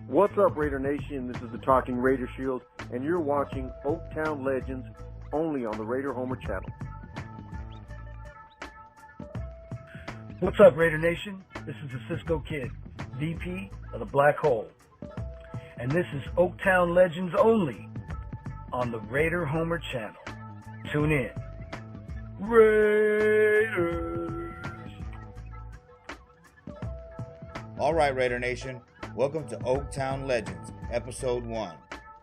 What's up, Raider Nation? This is the Talking Raider Shield, and you're watching OakTown Legends only on the Raider Homer channel. What's up, Raider Nation? This is the Cisco Kid, VP of the Black Hole. And this is OakTown Legends only on the Raider Homer channel. Tune in. Raiders! All right, Raider Nation. Welcome to OakTown Legends, Episode 1.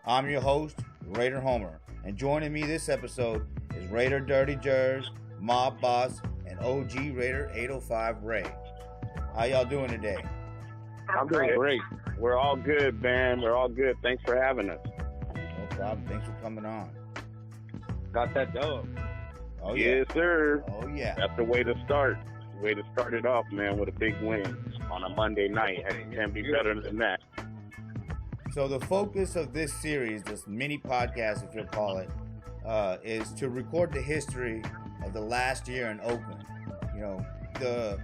I'm your host, Raider Homer, and joining me this episode is Raider Dirty Jers, Mob Boss, and OG Raider 805 Ray. How y'all doing today? I'm doing great. We're all good, man. We're all good. Thanks for having us. No problem. Thanks for coming on. Got that dub. Oh, yeah. Yes, sir. Oh, yeah. That's the way to start. The way to start it off, man, with a big win on a Monday night. It can't be better than that. So the focus of this series, this mini podcast, if you'll call it, is to record the history of the last year in Oakland. You know, the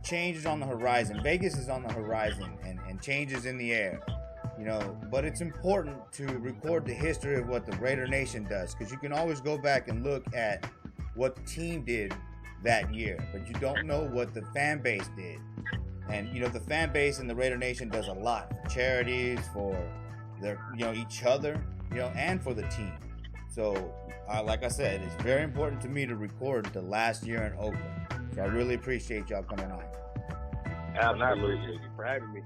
changes on the horizon. Vegas is on the horizon and changes in the air. You know, but it's important to record the history of what the Raider Nation does, because you can always go back and look at what the team did that year, but you don't know what the fan base did. And you know, the fan base in the Raider Nation does a lot for charities, for their, you know, each other, you know, and for the team. So like I said, it's very important to me to record the last year in Oakland. So I really appreciate y'all coming on. Absolutely. Thank you for having me.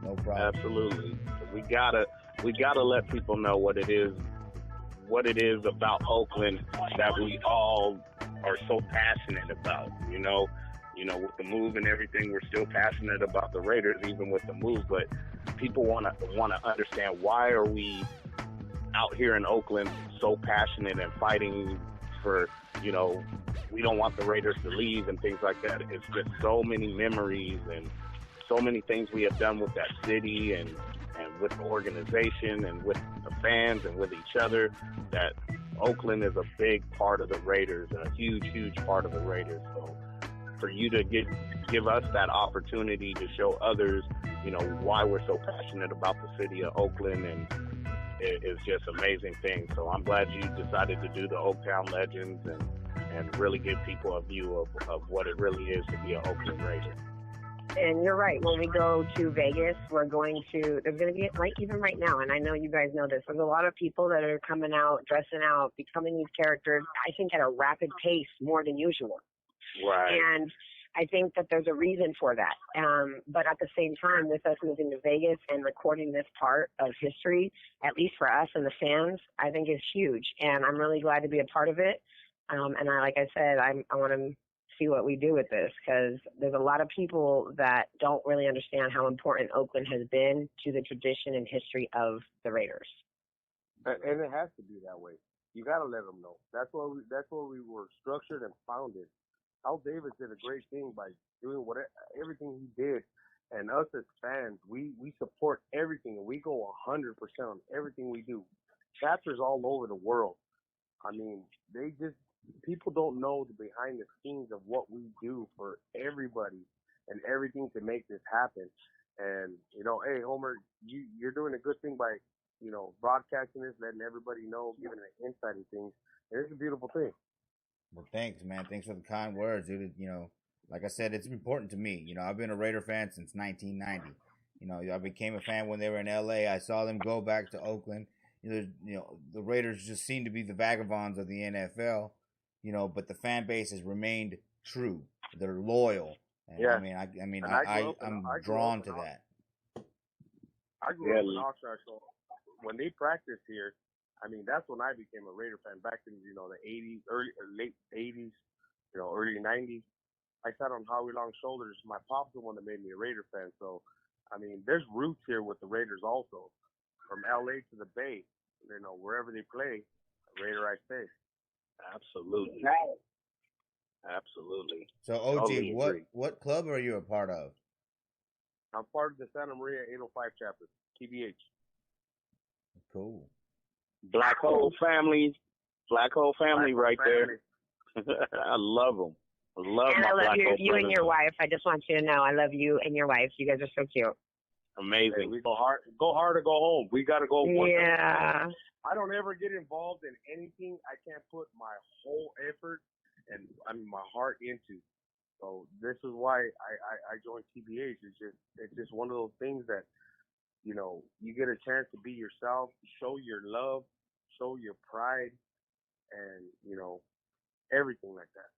No problem. Absolutely. We gotta let people know what it is about Oakland that we all are so passionate about. You know, with the move and everything, we're still passionate about the Raiders, even with the move. But people want to understand, why are we out here in Oakland so passionate and fighting for, you know, we don't want the Raiders to leave and things like that. It's just so many memories and so many things we have done with that city and with the organization and with the fans and with each other, that Oakland is a big part of the Raiders, a huge, huge part of the Raiders. So for you to give us that opportunity to show others, you know, why we're so passionate about the city of Oakland, and it's just an amazing thing. So I'm glad you decided to do the OakTown Legends and really give people a view of what it really is to be an Oakland Raider. And you're right. When we go to Vegas, there's going to be, like, even right now, and I know you guys know this, there's a lot of people that are coming out, dressing out, becoming these characters, I think at a rapid pace, more than usual. Right. And I think that there's a reason for that. But at the same time, with us moving to Vegas and recording this part of history, at least for us and the fans, I think is huge. And I'm really glad to be a part of it. And like I said, I want to see what we do with this, because there's a lot of people that don't really understand how important Oakland has been to the tradition and history of the Raiders. And it has to be that way. You got to let them know. That's why we were structured and founded. Al Davis did a great thing by doing everything he did, and us as fans, we support everything, and we go 100% on everything we do. Chapters all over the world. I mean, people don't know the behind the scenes of what we do for everybody and everything to make this happen. And, you know, hey, Homer, you're doing a good thing by, you know, broadcasting this, letting everybody know, giving an insight and things. And it's a beautiful thing. Well, thanks, man. Thanks for the kind words, dude. You know, like I said, it's important to me. You know, I've been a Raider fan since 1990. You know, I became a fan when they were in L.A. I saw them go back to Oakland. You know, the Raiders just seem to be the vagabonds of the NFL. You know, but the fan base has remained true. They're loyal. And yeah. I'm drawn to that. I grew up in Oxnard, so when they practiced here, I mean, that's when I became a Raider fan, back in, you know, the 80s, late 80s, you know, early 90s. I sat on Howie Long's shoulders. My pop's the one that made me a Raider fan. So, I mean, there's roots here with the Raiders also. From L.A. to the Bay, you know, wherever they play, Raider I stay. Absolutely. Right. Absolutely. So, OG, what club are you a part of? I'm part of the Santa Maria 805 chapter, TBH. Cool. Black Hole family right there. I love them. And I love you and your wife. I just want you to know I love you and your wife. You guys are so cute. Amazing. We go hard or go home. We got to go. Yeah. I don't ever get involved in anything I can't put my whole effort and my heart into. So this is why I joined TBH. It's just one of those things that, you know, you get a chance to be yourself, show your love, show your pride, and, you know, everything like that.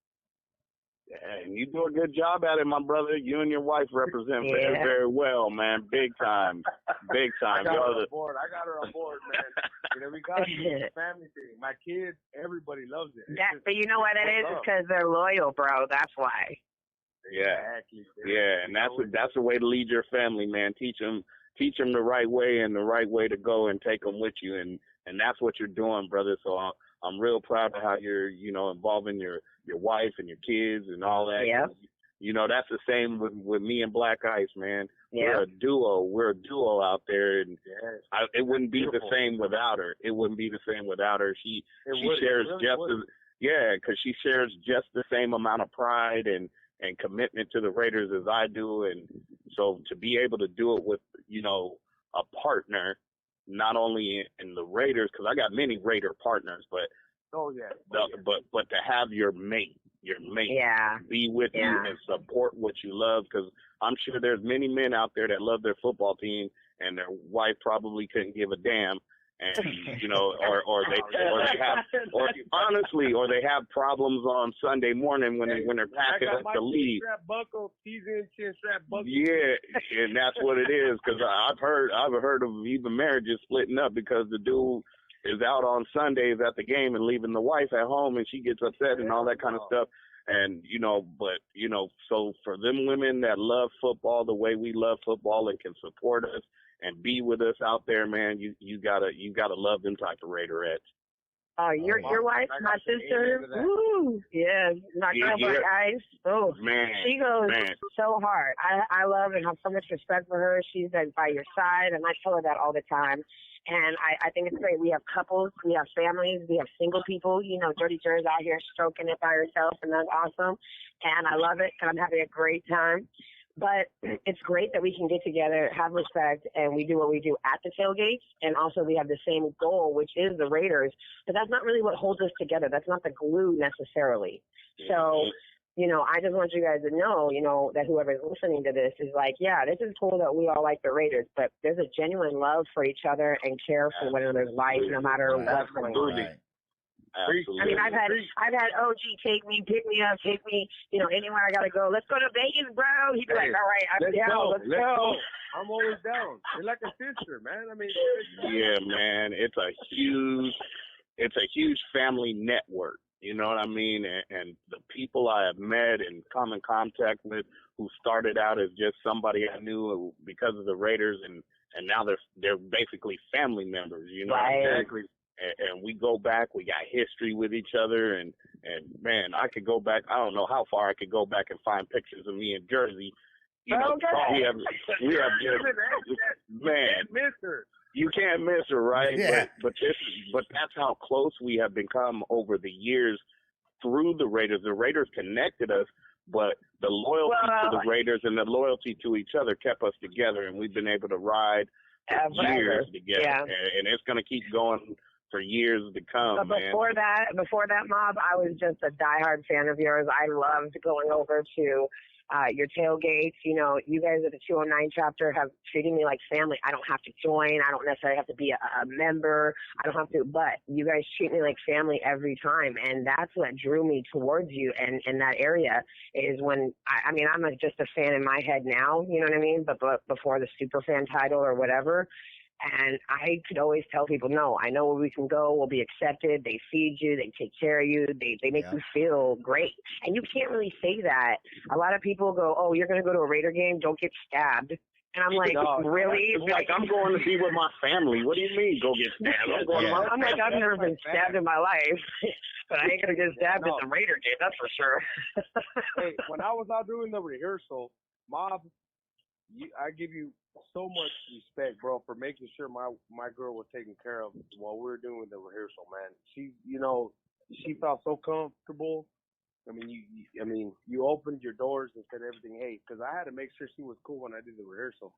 And you do a good job at it, my brother. You and your wife represent very, very well, man. Big time. Big time. I got her on board, man. You know, we got to do the family thing. My kids, everybody loves it. But you know what that is? It's because they're loyal, bro. That's why. Yeah. Exactly. Yeah, and that's the way to lead your family, man. Teach them the right way and the right way to go, and take them with you, and that's what you're doing, brother. So I'm real proud of how you're, you know, involving your wife and your kids and all that. Yeah. You know, that's the same with me and Black Ice, man. Yeah. We're a duo. We're a duo out there, and it wouldn't be the same without her. It wouldn't be the same without her. She shares because she shares just the same amount of pride and commitment to the Raiders as I do, and so to be able to do it with, you know, a partner, not only in the Raiders, because I got many Raider partners, but but to have your mate be with you and support what you love, because I'm sure there's many men out there that love their football team and their wife probably couldn't give a damn, and you know, or they have problems on Sunday morning when they're packing up to leave. Yeah, and that's what it is, because I've heard of even marriages splitting up because the dude is out on Sundays at the game and leaving the wife at home, and she gets upset and all that kind of stuff. And, you know, but, you know, so for them women that love football the way we love football and can support us and be with us out there, man, you gotta love them type of Raiderettes. Your wife, my sister, woo, yeah, my girl Black Ice, oh, man, she goes so hard. I love and have so much respect for her. She's like by your side, and I tell her that all the time. And I think it's great. We have couples, we have families, we have single people. You know, Dirty Jer's out here stroking it by herself, and that's awesome. And I love it, and I'm having a great time. But it's great that we can get together, have respect, and we do what we do at the tailgates. And also we have the same goal, which is the Raiders. But that's not really what holds us together. That's not the glue necessarily. So, you know, I just want you guys to know, you know, that whoever's listening to this is like, yeah, this is cool that we all like the Raiders, but there's a genuine love for each other and care for one another's life, no matter what's going on. Absolutely. I mean, I've had OG take me, pick me up, take me, you know, anywhere I gotta go. Let's go to Vegas, bro. He'd be like, all right, I'm down. Let's go. I'm always down. You're like a sister, man. I mean, yeah, man. It's a huge family network. You know what I mean? And the people I have met and come in contact with who started out as just somebody I knew because of the Raiders, and now they're basically family members. You know, exactly. And we go back, we got history with each other, and man, I could go back, I don't know how far I could go back and find pictures of me in Jersey. You know, we have just, man, you can't miss her, right? Yeah. But that's how close we have become over the years through the Raiders. The Raiders connected us, but the loyalty to the Raiders and the loyalty to each other kept us together, and we've been able to ride for years together, and it's going to keep going for years to come. But before that, Mob, I was just a diehard fan of yours. I loved going over to your tailgates. You know, you guys at the 209 chapter have treated me like family. I don't have to join. I don't necessarily have to be a member. I don't have to, but you guys treat me like family every time. And that's what drew me towards you. And in that area is when, I mean, I'm just a fan in my head now, you know what I mean? But before the super fan title or whatever. And I could always tell people, no, I know where we can go. We'll be accepted. They feed you. They take care of you. They make you feel great. And you can't really say that. A lot of people go, oh, you're going to go to a Raider game? Don't get stabbed. And I'm like, really? It's like, I'm going to be with my family. What do you mean, go get stabbed? I'm like, I've never been stabbed in my life. But I ain't going to get stabbed at the Raider game, that's for sure. Hey, when I was out doing the rehearsal, Mob, I give you so much respect, bro, for making sure my girl was taken care of while we were doing the rehearsal, man. She, you know, she felt so comfortable. I mean, you opened your doors and said everything, hey, because I had to make sure she was cool when I did the rehearsal.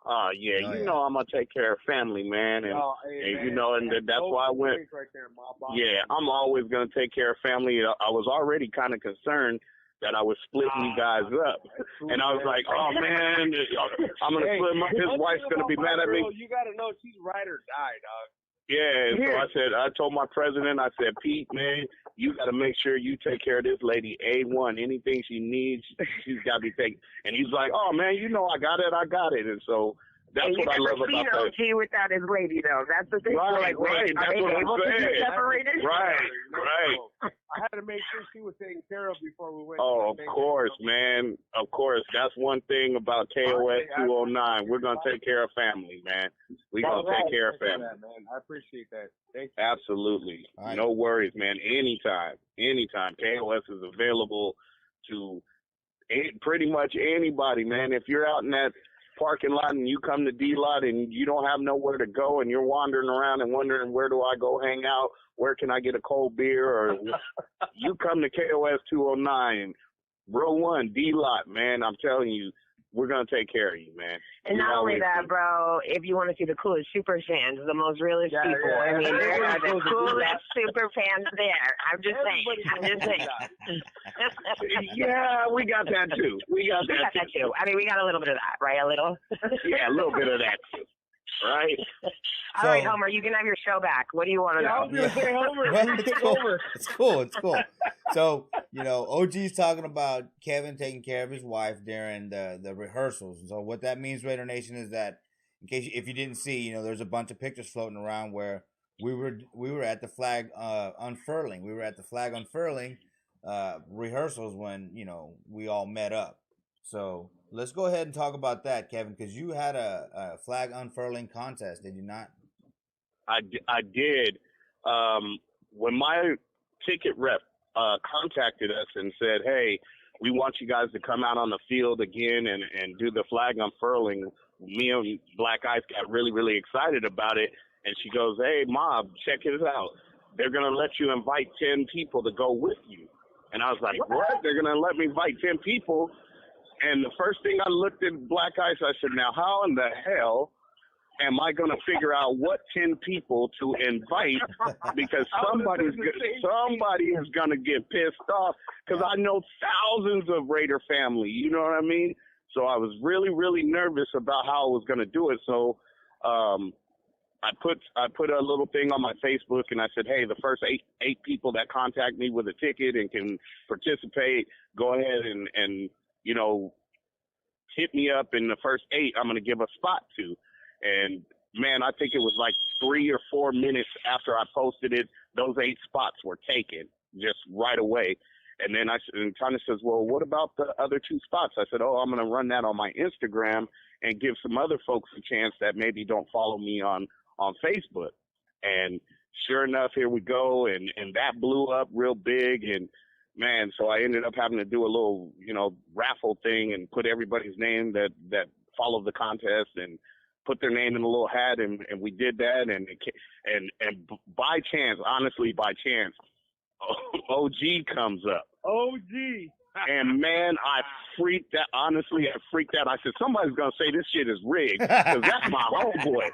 Yeah, Oh, you yeah. know I'm gonna take care of family, man, and, Hey, you know, and that's why I went. Right there, Yeah, I'm always gonna take care of family. I was already kind of concerned that I was splitting you guys up, and I was like, oh man, I'm gonna split them up. His wife's gonna be mad at me. You gotta know she's ride or die, dog. Yeah, so I told my president, I said, Pete, man, you got to make sure you take care of this lady A1. Anything she needs, she's got to be taken. And he's like, oh, man, you know I got it. And so that's what I love about that. He without his lady, though. That's the thing. Right, like, wait, that's what I'm saying. Separated? Right. I had to make sure she was taken care of before we went. Oh, of course, man. Of course. That's one thing about KOS 209. We're going to take care of family, man. We're going to take care of family. Man. I appreciate that. Thank you. Absolutely. Right. No worries, man. Anytime. KOS is available to pretty much anybody, man. If you're out in that parking lot and you come to D-Lot and you don't have nowhere to go and you're wandering around and wondering where do I go hang out, where can I get a cold beer, or you come to KOS 209, row 1, D-Lot, man. I'm telling you, we're going to take care of you, man. And not only that, bro, if you want to see the coolest super fans, the most realist people, I mean, there are the coolest super fans there. I'm just saying. Yeah, we got that too. We got that too. I mean, we got a little bit of that, right? A little? Yeah, a little bit of that too. Right? All right, Homer, you can have your show back. What do you want to know? I was going to say Homer. Well, it's cool. So, you know, OG's talking about Kevin taking care of his wife during the rehearsals. So what that means, Raider Nation, is that if you didn't see, you know, there's a bunch of pictures floating around where we were at the flag unfurling. We were at the flag unfurling rehearsals when, you know, we all met up. So let's go ahead and talk about that, Kevin, because you had a flag unfurling contest, did you not? I did. When my ticket rep contacted us and said, hey, we want you guys to come out on the field again and do the flag unfurling, me and Black Ice got really, really excited about it. And she goes, hey, Mob, check it out. They're going to let you invite 10 people to go with you. And I was like, what? They're going to let me invite 10 people? And the first thing I looked at Black Ice, I said, now how in the hell am I going to figure out what 10 people to invite? Because somebody is going to get pissed off, because I know thousands of Raider family. You know what I mean? So I was really, really nervous about how I was going to do it. So I put a little thing on my Facebook, and I said, hey, the first eight people that contact me with a ticket and can participate, go ahead and you know, hit me up. In the first 8, I'm going to give a spot to. And, man, I think it was like 3 or 4 minutes after I posted it, those 8 spots were taken just right away. And then Tanya says, well, what about the other 2 spots? I said, I'm going to run that on my Instagram and give some other folks a chance that maybe don't follow me on Facebook. And sure enough, here we go. And that blew up real big. And, man, so I ended up having to do a little, you know, raffle thing and put everybody's name that followed the contest and put their name in a little hat, and we did that, and by chance, honestly, OG comes up. OG. And, man, I freaked out. Honestly, I freaked out. I said, somebody's going to say this shit is rigged, because that's my homeboy.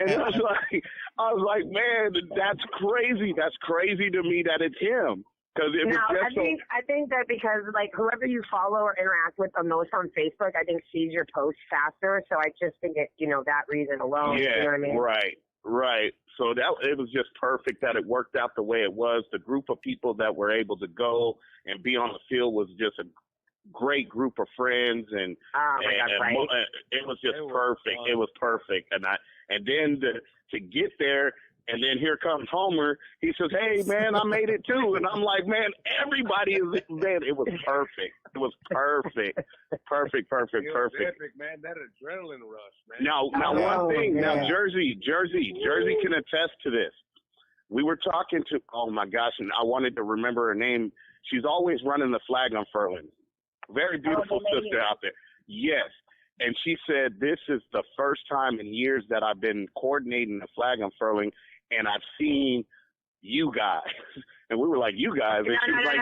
And I was like, man, that's crazy. That's crazy to me that it's him. I think that because, like, whoever you follow or interact with the most on Facebook, I think sees your posts faster. So I just think it, you know, that reason alone. Yeah, you know what I mean? Right. So it was just perfect that it worked out the way it was. The group of people that were able to go and be on the field was just a great group of friends, and it was just perfect. It was perfect, and then to get there. And then here comes Homer. He says, hey, man, I made it too. And I'm like, man, everybody is, man, it was perfect. It was perfect. Perfect, man. That adrenaline rush, man. Now one thing. Man. Now, Jersey can attest to this. We were talking to, oh, my gosh, and I wanted to remember her name. She's always running the flag unfurling. Very beautiful sister out there. Yes. And she said, this is the first time in years that I've been coordinating the flag unfurling, and I've seen you guys. And we were like, you guys. And she was like,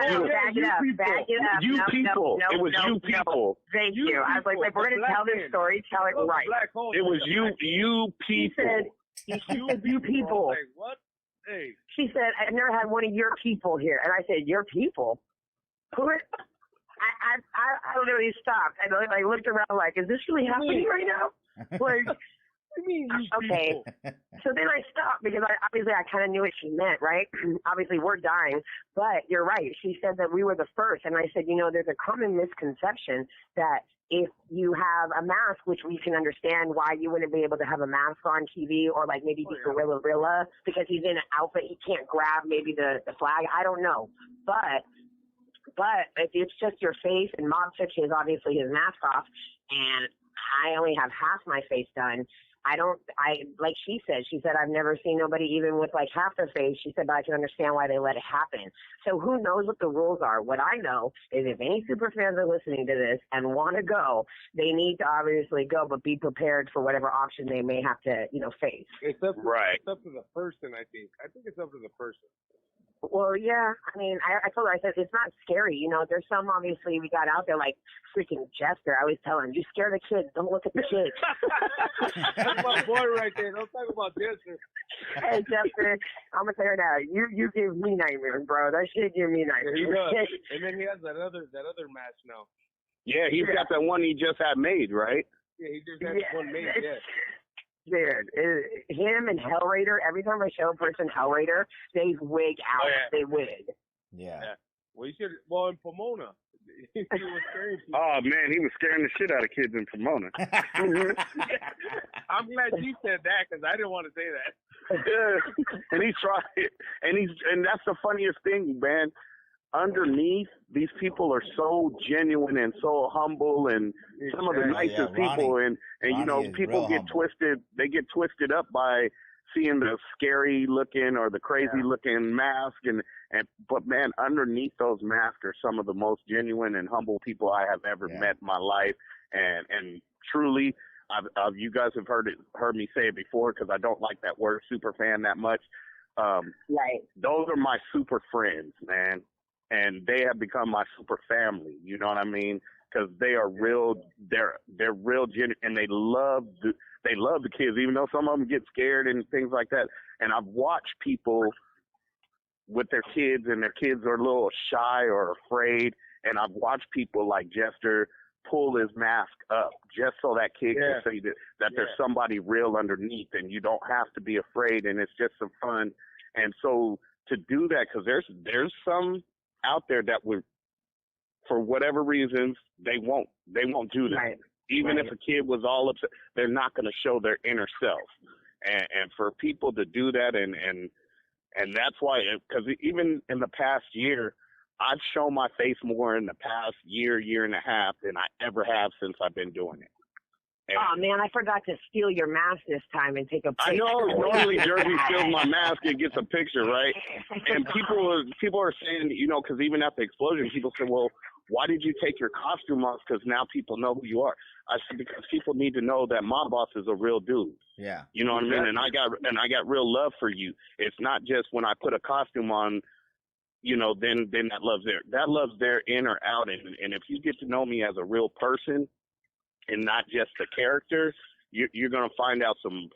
back it up. You people. It was you people. Thank you. I was like, if we're going to tell this story, tell it right. It was you people. She said, you people. Like, what? Hey. She said, I've never had one of your people here. And I said, your people? Who are... I literally stopped. I looked around like, is this really happening right now? Like, okay. So then I stopped because I kind of knew what she meant, right? Obviously, we're dying, but you're right. She said that we were the first, and I said, there's a common misconception that if you have a mask, which we can understand why you wouldn't be able to have a mask on TV, or like maybe be Gorilla because he's in an outfit, he can't grab maybe the flag. I don't know, but if it's just your face, and Mob took obviously his mask off, and I only have half my face done. Like she said, I've never seen nobody even with like half their face. She said, but I can understand why they let it happen. So who knows what the rules are? What I know is if any super fans are listening to this and want to go, they need to obviously go, but be prepared for whatever option they may have to, face. It's up to the person, I think. I think it's up to the person. Well, yeah. I mean, I told her, I said, it's not scary. There's some, obviously, we got out there like freaking Jester. I always tell him, you scare the kids. Don't look at the kids. That's my boy right there. Don't talk about Jester. Hey, Jester, I'm going to tell you now. You give me nightmares, bro. That shit give me nightmares. He does. And then he has that other match now. Yeah, he's got that one he just had made, right? Yeah, he just had one made, yeah. Dude, him and Hellraider, every time I show a person Hellraider, they wig out. Oh, yeah. They wig. Yeah. Well, in Pomona. He was scaring people. Oh, man, he was scaring the shit out of kids in Pomona. I'm glad you said that because I didn't want to say that. Yeah. And he tried it. And that's the funniest thing, man. Underneath, these people are so genuine and so humble, and some of the nicest people. And people get twisted. They get twisted up by seeing the scary looking or the crazy looking mask. But man, underneath those masks are some of the most genuine and humble people I have ever met in my life. And truly, you guys have heard me say it before because I don't like that word super fan that much. Right. Those are my super friends, man. And they have become my super family. You know what I mean? Because they are real. They're real genuine, and they love the kids, even though some of them get scared and things like that. And I've watched people with their kids, and their kids are a little shy or afraid. And I've watched people like Jester pull his mask up just so that kid can see that there's somebody real underneath, and you don't have to be afraid, and it's just some fun. And so to do that, because there's some out there that would, for whatever reasons, they won't do that. Right. Even if a kid was all upset, they're not going to show their inner self. And for people to do that, and that's why, because even in the past year, I've shown my face more in the past year and a half than I ever have since I've been doing it. Oh, man, I forgot to steal your mask this time and take a picture. I know. Normally, Jersey steals my mask and gets a picture, right? And people are saying, because even at the explosion, people say, well, why did you take your costume off? Because now people know who you are. I said, because people need to know that my boss is a real dude. Yeah. You know what I mean? And I got real love for you. It's not just when I put a costume on, then that love's there in or out. And if you get to know me as a real person, and not just the character, you're gonna find out some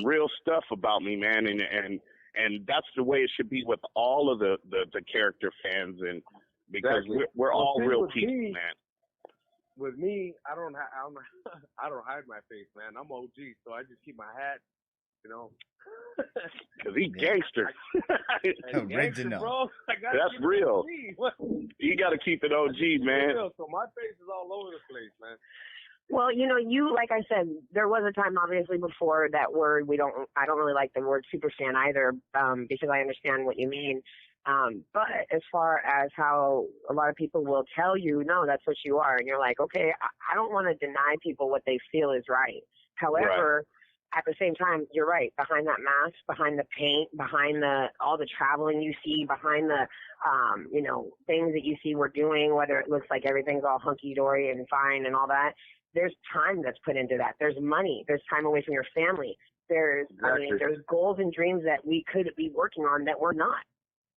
real stuff about me, man, and that's the way it should be with all of the character fans, and because we're all real people, man. With me, I don't hide my face, man. I'm OG, so I just keep my hat, Because he's gangster. Original. Bro. That's real. You got to keep it OG, man. So my face is all over the place, man. Well, you, like I said, there was a time obviously before that word. I don't really like the word super fan either, because I understand what you mean. But as far as how a lot of people will tell you, no, that's what you are. And you're like, okay, I don't want to deny people what they feel is right. However, at the same time, you're right. Behind that mask, behind the paint, behind all the traveling you see, behind the, things that you see we're doing, whether it looks like everything's all hunky-dory and fine and all that, there's time that's put into that. There's money. There's time away from your family. There's goals and dreams that we could be working on that we're not,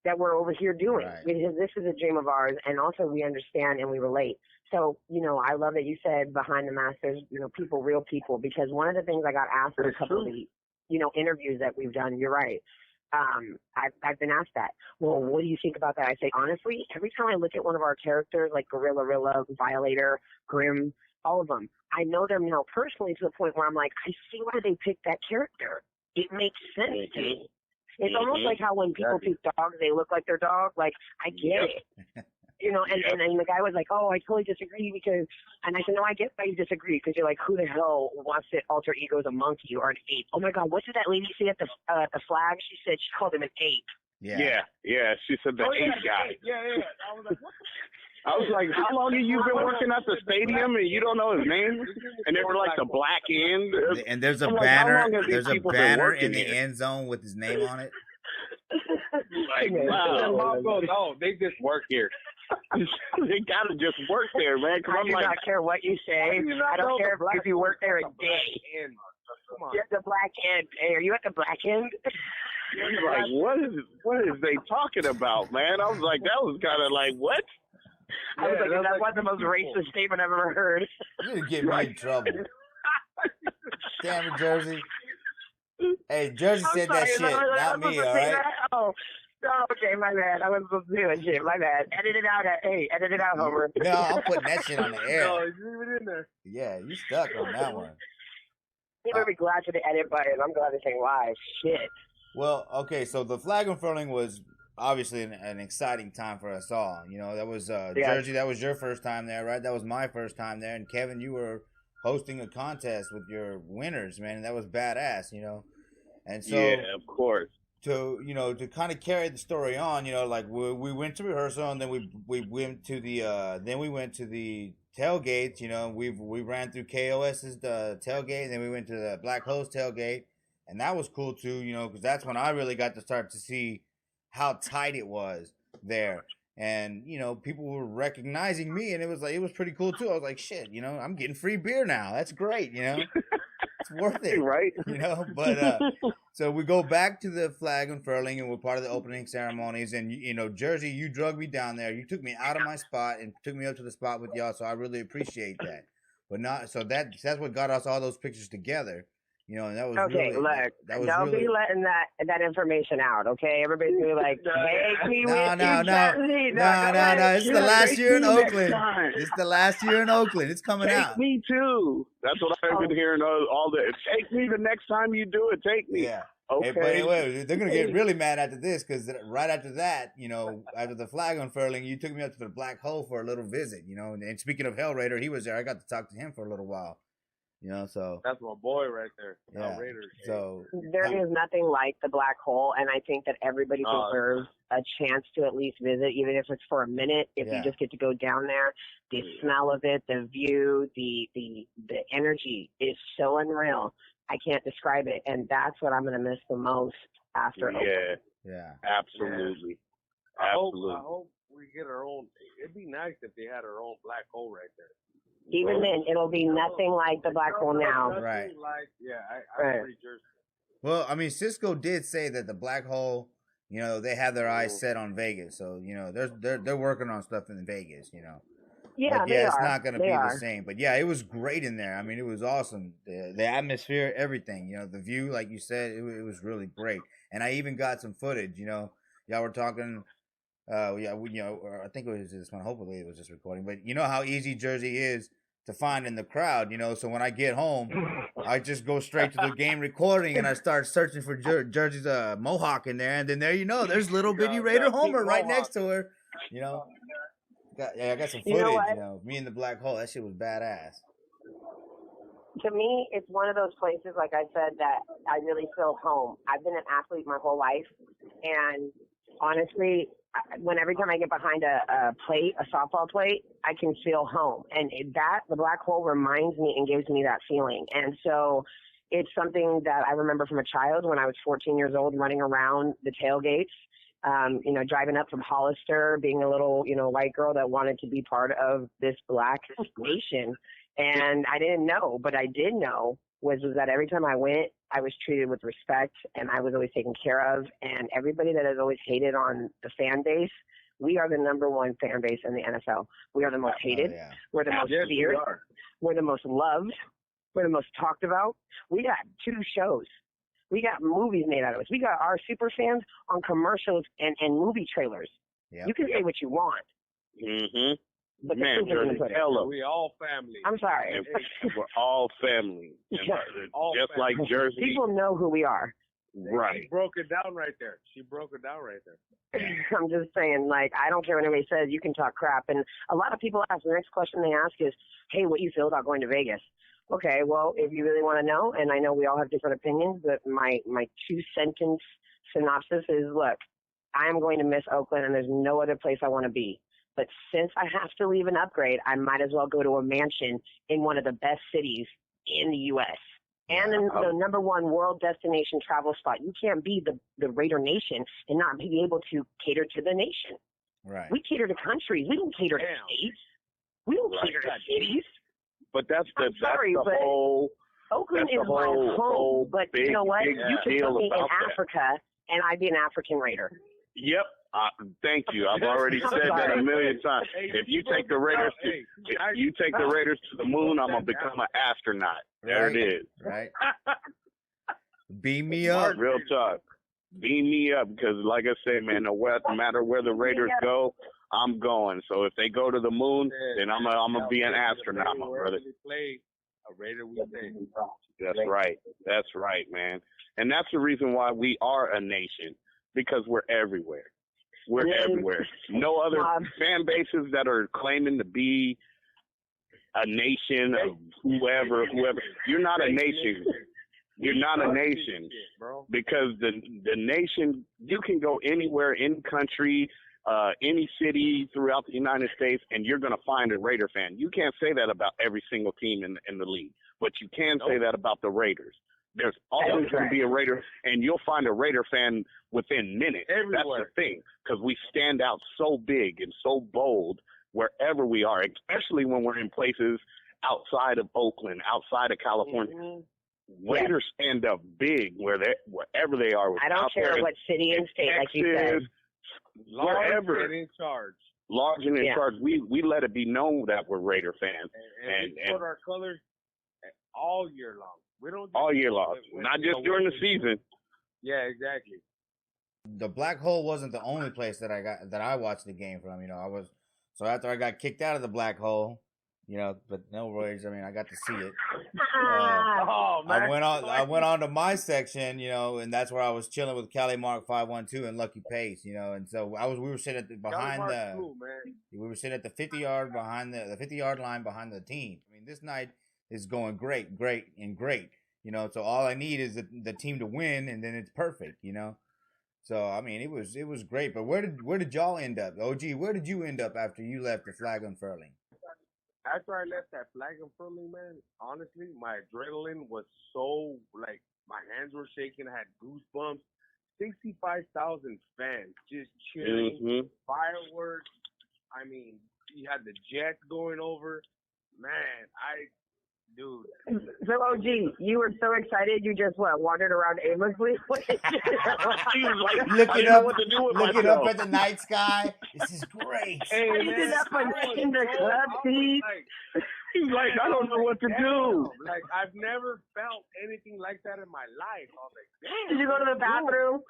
that we're over here doing. Right. Because this is a dream of ours, and also we understand and we relate. So, I love that you said behind the mask, there's, people, real people, because one of the things I got asked in a couple of the, interviews that we've done, you're right. I've been asked that. Well, what do you think about that? I say, honestly, every time I look at one of our characters, like Gorilla Rilla, Violator, Grim, all of them, I know them now personally to the point where I'm like, I see why they picked that character. It makes sense to me. It's almost like how when people pick dogs, they look like their dog. Like, I get it. And the guy was like, oh, I totally disagree and I said, no, I get why you disagree, because you're like, who the hell wants to alter ego as a monkey or an ape? Oh my God, what did that lady say at the flag? She said she called him an ape. Yeah. She said the ape guy. Yeah. I was like, what? I was like, how long have you been working at the stadium and you don't know his name? And they were like the black end. And there's a I'm banner. like, There's a banner in the end zone with his name on it. Like, wow. No, they just work here. They gotta just work there, man. I do not care what you say. I don't care if you work there a day. You're at the black end. Hey, are you at the black end? Like, what is they talking about, man? I was like, that was kind of like, what? I was like, that was the most racist statement I've ever heard. You're gonna get me in trouble. Damn it, Jersey. Hey, Jersey said that shit, not me, all right? Oh, okay, my bad. I wasn't supposed to do that shit. My bad. Edit it out. Hey, edit it out, Homer. No, I'm putting that shit on the air. No, leave it in there. Yeah, you stuck on that one. You're going to be glad for the edit button. I'm glad to say why. Shit. Well, okay, so the flag unfurling was obviously an exciting time for us all. That was Jersey, that was your first time there, right? That was my first time there. And Kevin, you were hosting a contest with your winners, man, and that was badass, And so, yeah, of course. To kind of carry the story on, like we went to rehearsal, and then we went to the tailgates. We ran through KOS's the tailgate, and then we went to the Black Hole's tailgate, and that was cool too. Because that's when I really got to start to see how tight it was there. And, people were recognizing me, and it was pretty cool too. I was like, shit, I'm getting free beer now. That's great, It's worth it. Right. But, so we go back to the flag unfurling, and we're part of the opening ceremonies. And, Jersey, you drug me down there. You took me out of my spot and took me up to the spot with y'all. So I really appreciate that. But that's what got us all those pictures together. And that was okay. Really, look, that was don't really, be letting that information out. Okay, everybody's gonna be like, "Take me with you, No. It's the last year in Oakland. It's the last year in Oakland. It's coming out. Take me too. That's what I've been hearing all the. Take me the next time you do it. Take me. Yeah. Okay. Hey, but anyway, they're gonna get really mad after this, because right after that, after the flag unfurling, you took me up to the Black Hole for a little visit. And speaking of Hell Raider, he was there. I got to talk to him for a little while. So that's my boy right there. Yeah. So there is nothing like the Black Hole, and I think that everybody deserves a chance to at least visit, even if it's for a minute. If you just get to go down there, the smell of it, the view, the energy is so unreal. I can't describe it, and that's what I'm gonna miss the most after. Yeah, absolutely. I hope we get our own. It'd be nice if they had our own Black Hole right there. Even then, it'll be nothing like the Black Hole now. Right. I agree, Jersey. Well, I mean, Cisco did say that the Black Hole, they have their eyes set on Vegas. So, they're working on stuff in Vegas, Yeah, but it's not going to be the same. But yeah, it was great in there. I mean, it was awesome. The atmosphere, everything, the view, like you said, it was really great. And I even got some footage, y'all were talking. I think it was this one. Hopefully it was just recording. But you know how easy Jersey is to find in the crowd, So when I get home, I just go straight to the game recording, and I start searching for Jersey's mohawk in there. And then there's little bitty Raider Homer right next to her, I got some footage, me in the Black Hole. That shit was badass. To me, it's one of those places, like I said, that I really feel home. I've been an athlete my whole life, and honestly, every time I get behind a softball plate, I can feel home. And the Black Hole reminds me and gives me that feeling. And so it's something that I remember from a child when I was 14 years old, running around the tailgates, driving up from Hollister, being a little, white girl that wanted to be part of this Black nation. And I didn't know, but I did know was that every time I went, I was treated with respect and I was always taken care of. And everybody that has always hated on the fan base, we are the number one fan base in the NFL. We are the most hated. We're the most feared. We're the most loved. We're the most talked about. We got 2 shows. We got movies made out of us. We got our super fans on commercials and movie trailers. Yep. You can say what you want. Mm-hmm. But man, we all family. I'm sorry. We're all family. Just family. Like Jersey. People know who we are. Right. She broke it down right there. I'm just saying, like, I don't care what anybody says. You can talk crap. And a lot of people ask, the next question they ask is, hey, what do you feel about going to Vegas? Okay, well, if you really want to know, and I know we all have different opinions, but my 2-sentence synopsis is, look, I am going to miss Oakland, and there's no other place I want to be. But since I have to leave and upgrade, I might as well go to a mansion in one of the best cities in the U.S. and in the number one world destination travel spot. You can't be the Raider Nation and not be able to cater to the nation. Right. We cater to countries. We don't cater to states. We don't cater to cities. But that's the whole. Oakland is my home. But you know what? You can put me in Africa, and I'd be an African Raider. Yep. Thank you. I've already said that a million times. If you take the Raiders to the moon, I'm gonna become an astronaut. There it is. Right. Beam me up. Real talk. Beam me up, because like I said, man, no matter where the Raiders go, I'm going. So if they go to the moon, then I'm gonna be an astronaut, my brother. That's right. That's right, man. And that's the reason why we are a nation, because we're everywhere. We're everywhere. No other fan bases that are claiming to be a nation of whoever. You're not a nation. You're not a nation, because the nation, you can go anywhere, any country, any city throughout the United States, and you're going to find a Raider fan. You can't say that about every single team in the league, but you can say that about the Raiders. There's always going to be a Raider, and you'll find a Raider fan within minutes. Everywhere. That's the thing, because we stand out so big and so bold wherever we are, especially when we're in places outside of Oakland, outside of California. Mm-hmm. Raiders stand up big wherever they are. I don't care what city and state, like you said. Wherever. In charge. Large and in charge. We let it be known that we're Raider fans. And we put our colors all year long. We don't all year long, not just during the season. Yeah, exactly. The Black Hole wasn't the only place that I watched the game from. You know, so after I got kicked out of the Black Hole, you know, but no worries. I mean, I got to see it. I went on to my section, you know, and that's where I was chilling with Cali Mark 512 and Lucky Pace, you know, and so we were sitting we were sitting at the 50-yard behind the 50-yard line behind the team. I mean, this night is going great, you know. So all I need is the team to win, and then it's perfect, you know. So I mean, it was great. But where did y'all end up, OG? Where did you end up after you left the flag unfurling? After I left that flag unfurling, man, honestly, my adrenaline was so, like, my hands were shaking. I had goosebumps. 65,000 fans just cheering, fireworks. I mean, you had the jets going over. Man, dude. So, OG, you were so excited, you just, wandered around aimlessly? Looking up at the night sky. This is great. Hey, you did that in the club, Steve? He's like, I don't know what to do. Like, I've never felt anything like that in my life. I was like, did you go to the bathroom?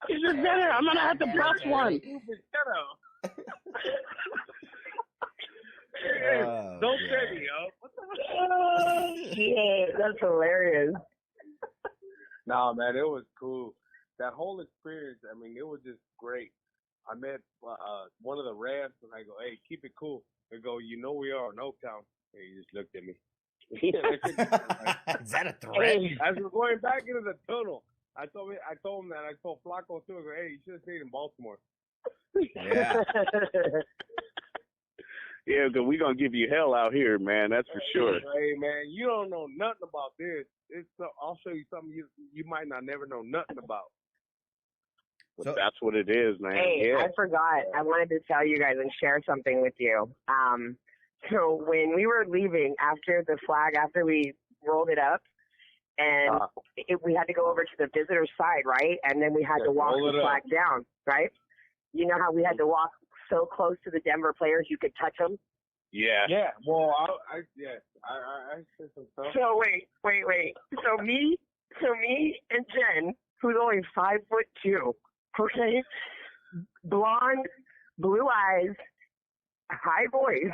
He's just better. I'm going to have to brush one. Don't set me up. What the hell? Yeah, that's hilarious. Nah, man, it was cool. That whole experience, I mean, it was just great. I met one of the refs, and I go, hey, keep it cool. They go, you know we are in OakTown. And he just looked at me. Is that a threat? As we're going back into the tunnel, I told him that. I told Flacco, too. I go, hey, you should have stayed in Baltimore. Yeah. Yeah, because we're going to give you hell out here, man. That's for sure. Hey, man, you don't know nothing about this. I'll show you something you might not never know nothing about. But that's what it is, man. Hey, yeah. I forgot. I wanted to tell you guys and share something with you. So when we were leaving after we rolled it up, and we had to go over to the visitor side, right? And then we had to walk the flag down, right? You know how we had to walk so close to the Denver players you could touch them? Yeah. Yeah. Well, I said some stuff. So wait. So me and Jen, who's only 5'2", okay, blonde, blue eyes, high voice,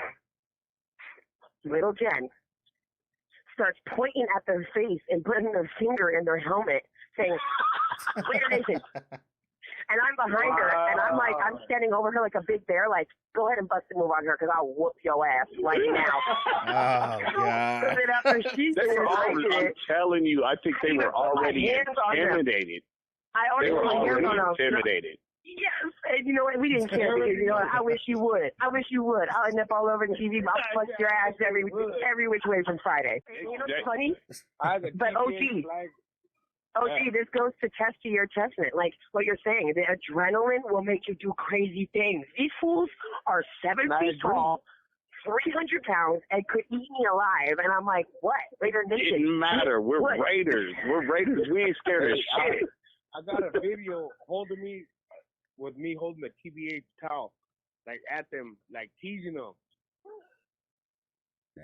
little Jen starts pointing at their face and putting their finger in their helmet, saying, "Raider Nation." And I'm behind her, and I'm standing over her like a big bear, like, go ahead and bust a move on her, because I'll whoop your ass right now. Oh, God. So then after she They were already, I'm telling you, I think they were already intimidated. They were already intimidated. Yes, and you know what? We didn't care because, you know what? I wish you would. I'll end up all over the TV. I'll punch your ass every which way from Friday. You know what's funny? But OG, this goes to test to your testament. Like what you're saying, the adrenaline will make you do crazy things. These fools are 7 feet tall, 300 pounds, and could eat me alive. And I'm like, what? Raider Nation. It didn't matter. We're Raiders. We're Raiders. We ain't scared of shit. I got a video holding me holding a TBH towel, like at them, like teasing them.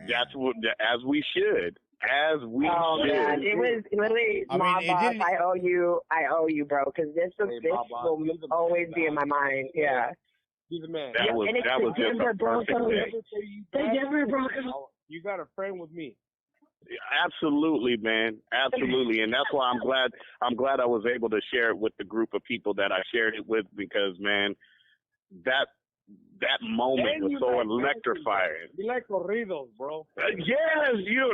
That's what, as we should. As we should. Man, it was literally, Boss, I owe you, bro, because this will always be in my mind. Yeah. He's a man. That was just a perfect day. You got a friend with me. Absolutely, man. Absolutely. And that's why I'm glad I was able to share it with the group of people that I shared it with, because, man, that moment was so electrifying. You like corridos, bro. Yes, you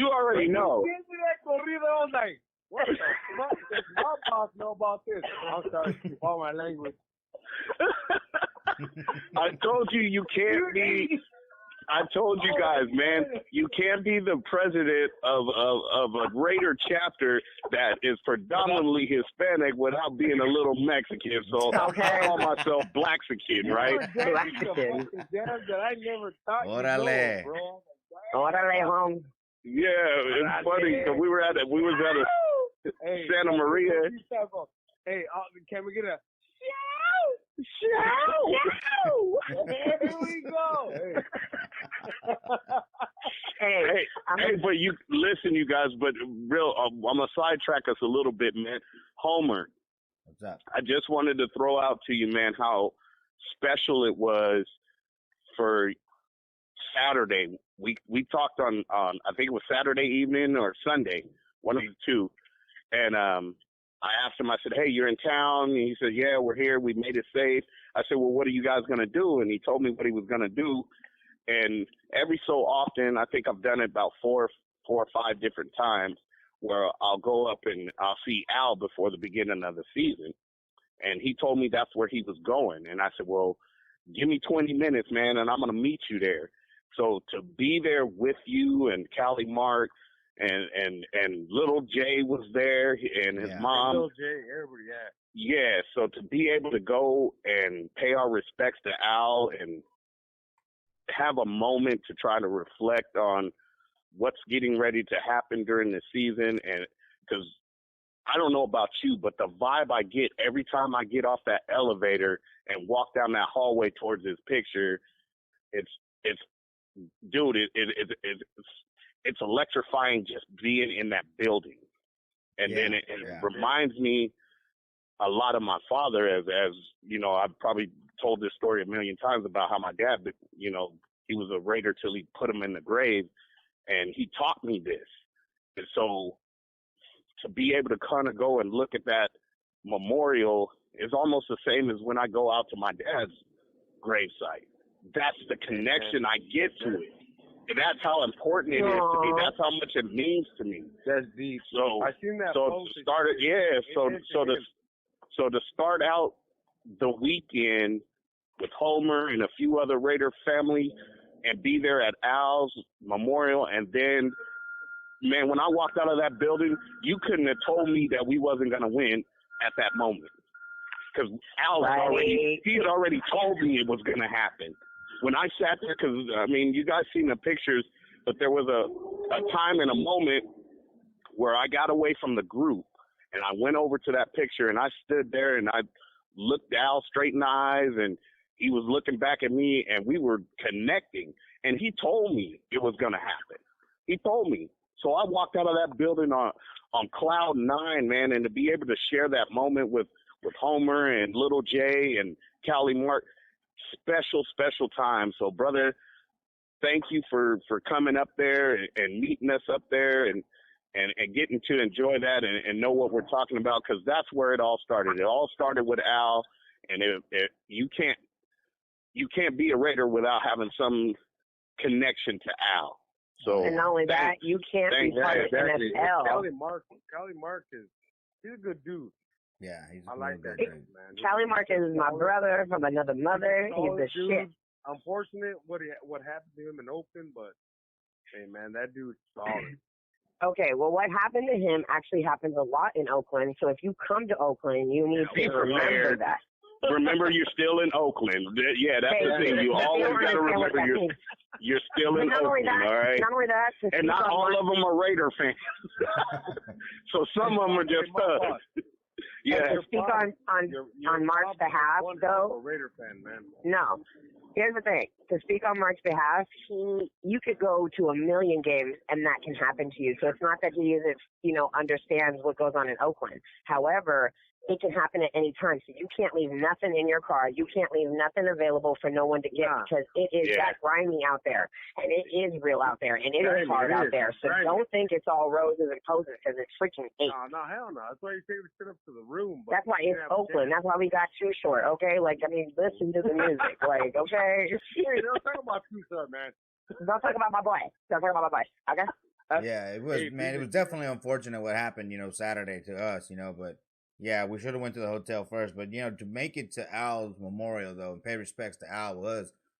already know. You like corridos, like, what the fuck does my boss know about this? I'm sorry, all my language. I told you can't be. I told you guys, man, you can't be the president of a Raider chapter that is predominantly Hispanic without being a little Mexican. So I call myself Blaxican, right? Blaxican. That I never thought Órale. you know, bro. Órale, home. Yeah, it's funny. So we was at a Santa Maria. Hey, can we get a Show! Here we go. Hey, but you listen, you guys. But real, I'm gonna sidetrack us a little bit, man. Homer, what's up? I just wanted to throw out to you, man, how special it was for Saturday. We talked on I think it was Saturday evening or Sunday, one of the two, and I asked him, I said, hey, you're in town? And he said, yeah, we're here. We made it safe. I said, well, what are you guys going to do? And he told me what he was going to do. And every so often, I think I've done it about four or five different times, where I'll go up and I'll see Al before the beginning of the season. And he told me that's where he was going. And I said, well, give me 20 minutes, man, and I'm going to meet you there. So to be there with you and Callie Mark, and little Jay was there, and his mom. Little Jay, everybody, yeah. So to be able to go and pay our respects to Al and have a moment to try to reflect on what's getting ready to happen during the season, and because I don't know about you, but the vibe I get every time I get off that elevator and walk down that hallway towards his picture, it's it's electrifying just being in that building. And then it reminds me a lot of my father, as you know, I've probably told this story a million times about how my dad, you know, he was a Raider till he put him in the grave, and he taught me this. And so to be able to kind of go and look at that memorial is almost the same as when I go out to my dad's gravesite. That's the connection I get to it. And that's how important it is to me. That's how much it means to me. That's deep. So I seen that. So to start it, So to start out the weekend with Homer and a few other Raider family, and be there at Al's memorial, and then, man, when I walked out of that building, you couldn't have told me that we wasn't gonna win at that moment, because Al had already told me it was gonna happen. when I sat there, because, I mean, you guys seen the pictures, but there was a time and a moment where I got away from the group, and I went over to that picture, and I stood there, and I looked Al straight in the eyes, and he was looking back at me, and we were connecting, and he told me it was going to happen. He told me. So I walked out of that building on cloud nine, man, and to be able to share that moment with Homer and Little J and Callie Mark, special time. So, brother, thank you for coming up there and meeting us up there and getting to enjoy that and know what we're talking about, because that's where it all started. It all started with Al, and you can't be a Raider without having some connection to Al. So, and not only that, you can't be part of NFL. Callie Mark he's a good dude. Yeah, he's I like that dude. dude, man. Callie Mark is my brother from another mother. He's the shit. Unfortunate what happened to him in Oakland, but hey, man, that dude's solid. Okay, well, what happened to him actually happens a lot in Oakland. So if you come to Oakland, you need to remember that. Remember, you're still in Oakland. Yeah, that's the thing. You always got to remember you're still in Oakland, all right? Not only that, and not all of them are Raider fans. So some of them are just thugs. Yeah. To speak on Mark's behalf, though. Raider fan, man. No. Here's the thing. To speak on Mark's behalf, you could go to a million games and that can happen to you. So it's not that he isn't, understands what goes on in Oakland. However, it can happen at any time. So you can't leave nothing in your car. You can't leave nothing available for no one to get because it is that grimy out there. And it is real out there. And it is hard out there. So don't think it's all roses and poses because it's freaking 8. No, hell no. That's why you take the shit up to the room. But that's why it's Oakland. That's why we got Too Short, okay? Listen to the music. Okay? Hey, don't talk about Too Short, man. Don't talk about my boy. Okay? Yeah, it was, man. It was definitely unfortunate what happened, Saturday to us, but yeah, we should have went to the hotel first. But to make it to Al's memorial though, and pay respects to Al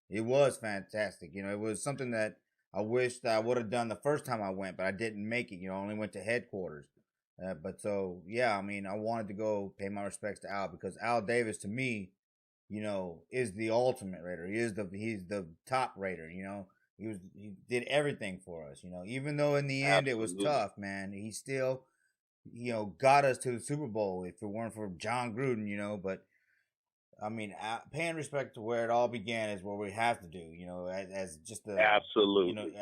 it was fantastic. It was something that I wished I would have done the first time I went, but I didn't make it. I only went to headquarters. But so yeah, I mean, I wanted to go pay my respects to Al because Al Davis to me, is the ultimate Raider. He's the top Raider. He did everything for us. Even though in the end it was tough, man. He still, got us to the Super Bowl. If it weren't for John Gruden, but I mean, paying respect to where it all began is what we have to do. As just a absolutely,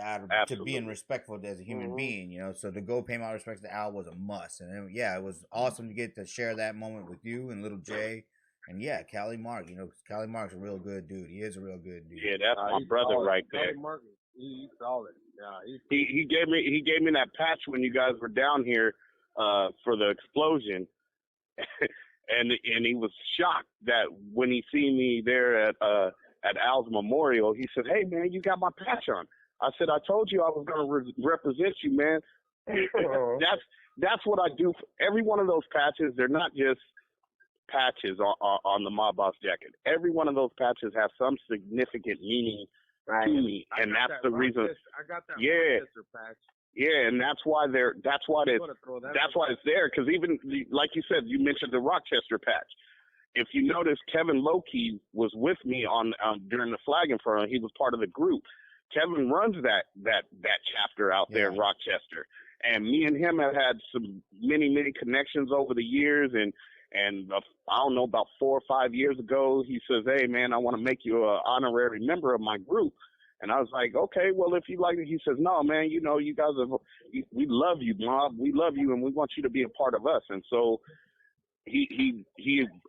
to being respectful as a human being. So to go pay my respects to Al was a must, and it was awesome to get to share that moment with you and Little J. And yeah, Callie Mark, Callie Mark's a real good dude. He is a real good dude. Yeah, that's my brother solid. right there. Callie Mark, he's solid. Yeah, he gave me that patch when you guys were down here for the explosion, and he was shocked that when he seen me there at Al's memorial, he said, "Hey man, you got my patch on." I said, "I told you I was going to represent you, man." That's what I do. Every one of those patches, they're not just patches on the Mob Boss jacket. Every one of those patches has some significant meaning to me, and that's the reason. I got that Rochester patch. Yeah, and that's why it's there. Because even like you said, you mentioned the Rochester patch. If you notice, Kevin Loki was with me on during the flag in front. He was part of the group. Kevin runs that chapter out there in Rochester, and me and him have had some many connections over the years, and I don't know, about 4 or 5 years ago, he says, "Hey, man, I want to make you an honorary member of my group." And I was like, "Okay, well, if you like it." He says, "No, man, you guys we love you, Mob. We love you, and we want you to be a part of us." And so he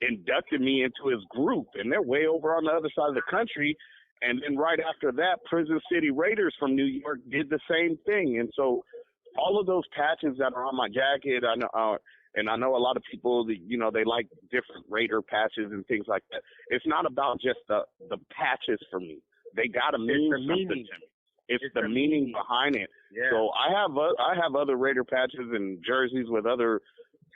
inducted me into his group, and they're way over on the other side of the country. And then right after that, Prison City Raiders from New York did the same thing. And so all of those patches that are on my jacket, I know. And I know a lot of people, they like different Raider patches and things like that. It's not about just the patches for me. They got to mean something to me. It's the meaning behind it. Yeah. So I have other Raider patches and jerseys with other,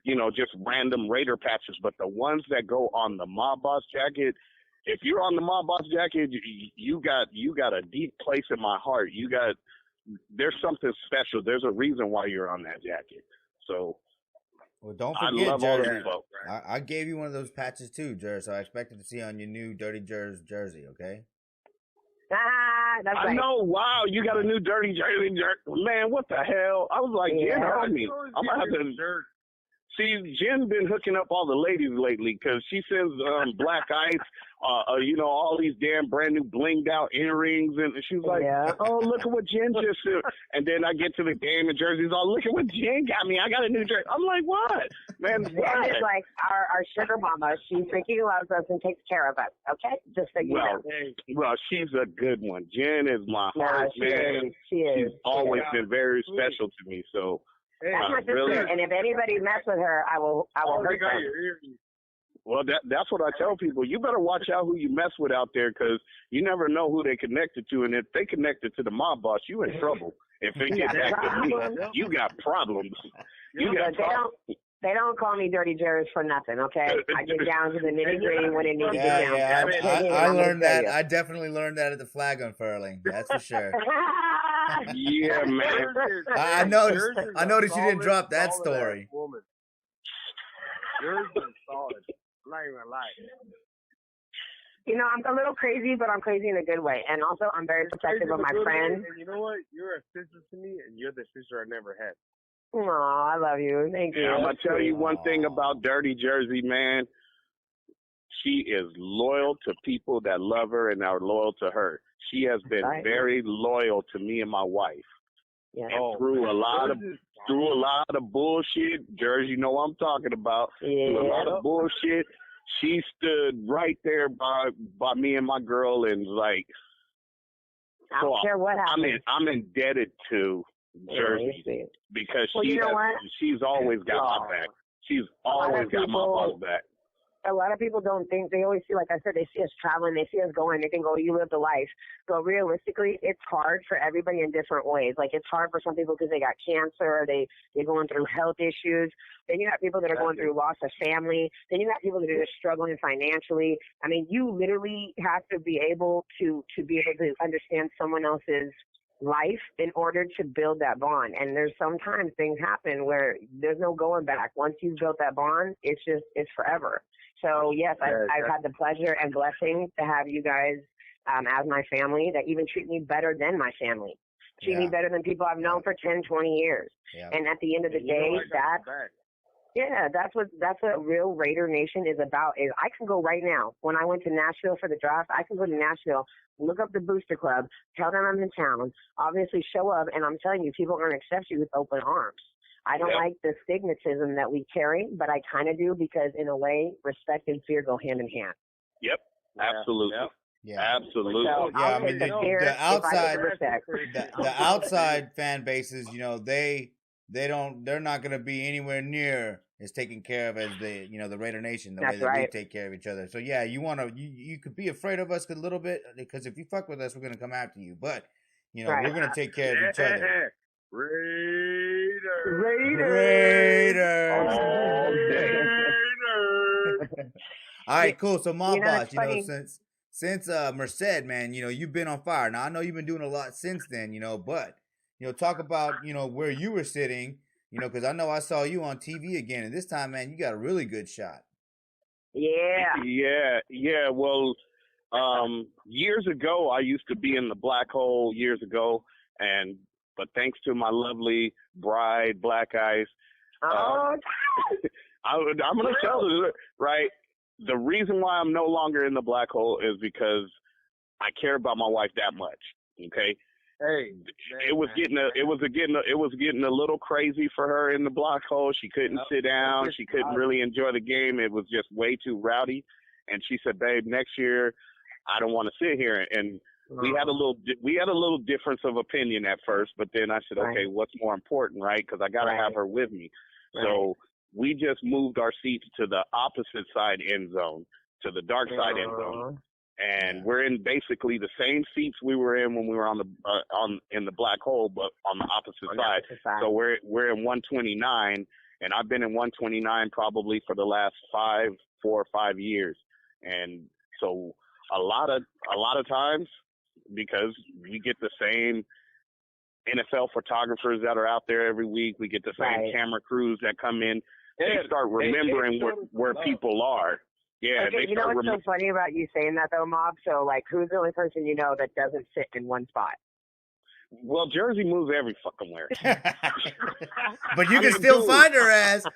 just random Raider patches. But the ones that go on the Mob Boss jacket, if you're on the Mob Boss jacket, you got a deep place in my heart. There's something special. There's a reason why you're on that jacket. So. Well, don't forget, I love all those folks. I gave you one of those patches too, Jer, so I expected to see on your new Dirty Jers jersey, okay? That's I right. know. Wow, you got a new Dirty Jersey man. What the hell? I was like, Yeah. Jen, help me. I'm gonna have to. See, Jen been hooking up all the ladies lately because she sends black ice, all these damn brand new blinged out earrings, and she's like, "Oh, look at what Jen just did." And then I get to the game, and Jersey's all, "Look at what Jen got me. I got a new jersey." I'm like, "What, man?" Jen is like our sugar mama. She freaking loves us and takes care of us. Okay, just so you know. Well, she's a good one. Jen is my heart, man. She is. She's always been very special to me. So. That's my sister, really? and if anybody mess with her, I will hurt them. Well, that's what I tell people. You better watch out who you mess with out there, because you never know who they connected to, and if they connected to the mob boss, you in trouble. If they get back to me, you got problems. You got problems. They don't call me Dirty Jers for nothing, okay? I get down to the nitty-gritty when it needs to get down. Yeah, I learned that. I definitely learned that at the flag unfurling. That's for sure. Yeah, man. I noticed you didn't drop that story. Yours is solid. I'm not even gonna lie. You know, I'm a little crazy, but I'm crazy in a good way. And also, I'm very protective of my friends. And you know what? You're a sister to me, and you're the sister I never had. Aw, I love you. Thank you. I'm going to tell you one thing about Dirty Jersey, man. She is loyal to people that love her and are loyal to her. She has been very loyal to me and my wife. Yeah. And through a lot of bullshit, Jersey, you know what I'm talking about. Yeah. Through a lot of bullshit, she stood right there by me and my girl, and like, I don't care what happens. I'm indebted to Jersey because she's always got my back. She's always got my ball's back. A lot of people don't think, they always see, like I said, they see us traveling, they see us going, they think, oh, you live the life. But realistically, it's hard for everybody in different ways. Like, it's hard for some people because they got cancer, they're going through health issues. Then you got people that are going through loss of family. Then you got people that are just struggling financially. I mean, you literally have to be able to be able to understand someone else's life in order to build that bond. And there's sometimes things happen where there's no going back. Once you've built that bond, it's forever. So yes, I've had the pleasure and blessing to have you guys as my family that even treat me better than my family. Treat me better than people I've known for 10, 20 years. Yeah. And at the end of the day, that's what real Raider Nation is about. Is I can go right now. When I went to Nashville for the draft, I can go to Nashville, look up the Booster Club, tell them I'm in town, obviously show up, and I'm telling you, people are going to accept you with open arms. I don't like the stigmatism that we carry, but I kind of do because, in a way, respect and fear go hand in hand. Yep, absolutely. Yeah, absolutely. So yeah, I mean, the outside fan bases, you know, they're not going to be anywhere near as taken care of as the Raider Nation, the way that we take care of each other. So yeah, you could be afraid of us a little bit, because if you fuck with us, we're going to come after you. But we're going to take care of each other. Raider. All right, cool. So, Mob Boss, since Merced, man, you've been on fire. Now I know you've been doing a lot since then, but talk about where you were sitting, because I know I saw you on TV again, and this time, man, you got a really good shot. Yeah. Well, years ago, I used to be in the black hole years ago, but thanks to my lovely bride, Black Ice, I'm going to tell you, right? The reason why I'm no longer in the black hole is because I care about my wife that much. Okay. Hey, it was getting a little crazy for her in the black hole. She couldn't sit down. She couldn't really enjoy the game. It was just way too rowdy. And she said, "Babe, next year I don't want to sit here." And we had a little difference of opinion at first, but then I said, okay, what's more important, right? Because I got to have her with me. Right. So we just moved our seats to the opposite side end zone, to the dark side end zone, and we're in basically the same seats we were in when we were in the black hole, but on the opposite side. So we're in 129, and I've been in 129 probably for the last 4 or 5 years, and so a lot of times, because we get the same NFL photographers that are out there every week, we get the same camera crews that come in. They start remembering where people are. Yeah, Okay, you know what's so funny about you saying that though, Mob? So like, who's the only person you know that doesn't sit in one spot? Well, Jersey moves every fucking where. But you can still find her ass.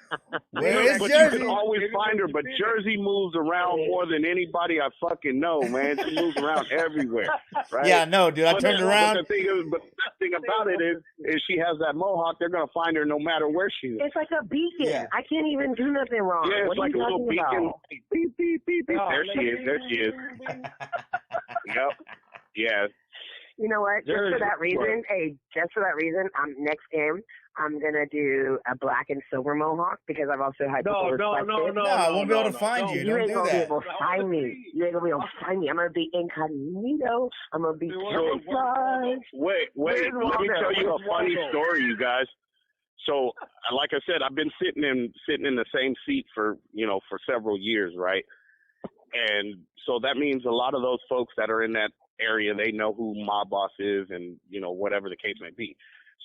Where is but Jersey? You can always find her, but Jersey moves around more than anybody I fucking know, man. She moves around everywhere, right? Yeah, no, dude. I turned around. But the thing about it is she has that mohawk. They're gonna find her no matter where she is. It's like a beacon. Yeah. I can't even do nothing wrong. Yeah, it's what like are you a little talking beacon. about? Beep, beep, beep, beep. There she is. There she is. Yep. Yeah. You know what? Just for that reason, next game, I'm going to do a black and silver mohawk because I've also had people request it. No, I won't be able to find you. You Don't ain't do going to be that. able to find me. You ain't going to be able to find me. I'm going to be incognito. I'm going to be camouflaged. Wait. Let me tell you a funny story, you guys. So, like I said, I've been sitting in the same seat for several years, right? And so that means a lot of those folks that are in that area, they know who Mob Boss is and, whatever the case may be.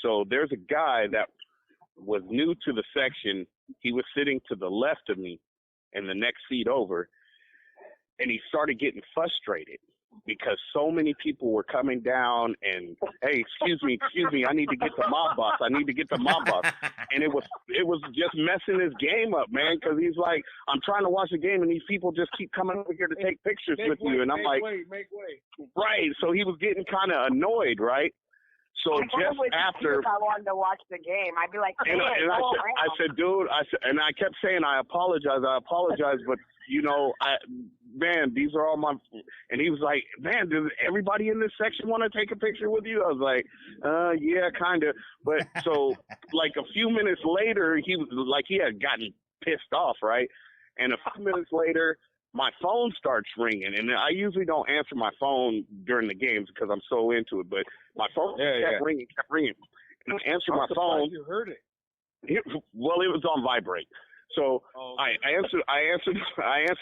So there's a guy that was new to the section. He was sitting to the left of me in the next seat over, and he started getting frustrated because so many people were coming down and, hey, excuse me, I need to get the Mob Boss. And it was just messing his game up, man, because he's like, I'm trying to watch the game, and these people just keep coming over here to take pictures with you. And I'm like, make way. Right. So he was getting kind of annoyed, right? So just after, if I wanted to watch the game, I'd be like, I said, dude, and I kept saying, I apologize, but man, these are all my. And he was like, man, does everybody in this section want to take a picture with you? I was like, yeah, kind of. But so like a few minutes later, he was like, he had gotten pissed off, right? And a few minutes later, my phone starts ringing, and I usually don't answer my phone during the games because I'm so into it. But my phone kept ringing, and I answered my phone. You heard it. Well, it was on vibrate, so I answered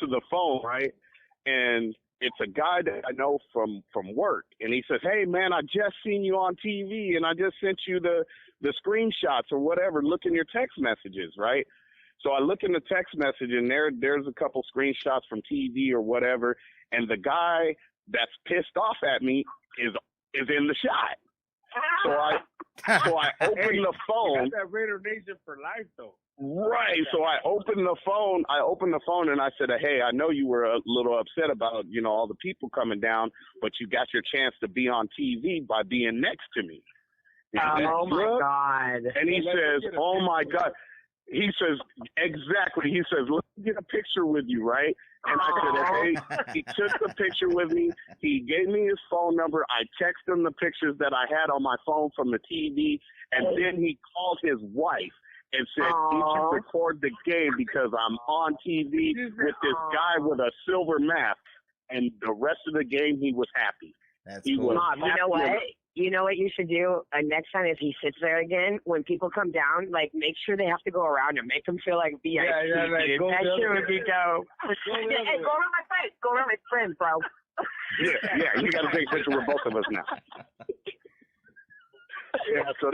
the phone, right? And it's a guy that I know from work, and he says, "Hey, man, I just seen you on TV, and I just sent you the screenshots or whatever. Look in your text messages, right?" So I look in the text message, and there's a couple screenshots from TV or whatever, and the guy that's pissed off at me is in the shot. So I open the phone. That's that Raider Nation for life, though. Right. So I opened the phone, and I said, "Hey, I know you were a little upset about all the people coming down, but you got your chance to be on TV by being next to me." Oh my God! And he says, "Oh my God." He says, exactly. He says, "Let me get a picture with you, right?" And I said, "Okay." He took the picture with me. He gave me his phone number. I texted him the pictures that I had on my phone from the TV. And then he called his wife and said, "Did you record the game? Because I'm on TV with this guy with a silver mask." And the rest of the game, he was happy. That's cool. Mom, you know what? You know what you should do next time if he sits there again? When people come down, like, make sure they have to go around and make them feel like VIP. Yeah, like, that shit would be dope. Hey, go around my face. Go around my friend, bro. Yeah, you got to take a picture with both of us now. Yeah, so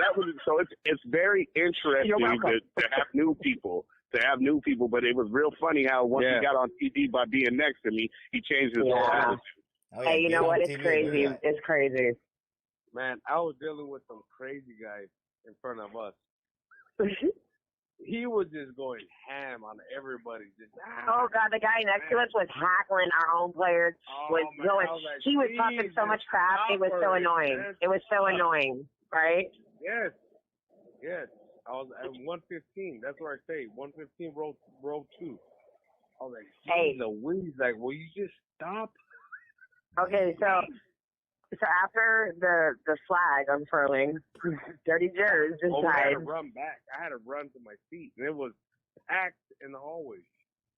it's very interesting to have new people. But it was real funny how once he got on TV by being next to me, he changed his whole attitude. Oh, yeah, hey, you know what? It's crazy. It's crazy. Man, I was dealing with some crazy guys in front of us. He was just going ham on everybody. Oh God, the guy next to us was hackling our own players. He was talking so much crap. It was so annoying. It was so annoying, right? Yes. I was at 115. That's where I stayed. 115 row 2. I was like, hey, Louise, like, will you just stop? Okay, so after the flag unfurling, Dirty Jers decided. I had to run back. I had to run to my seat, and it was packed in the hallway.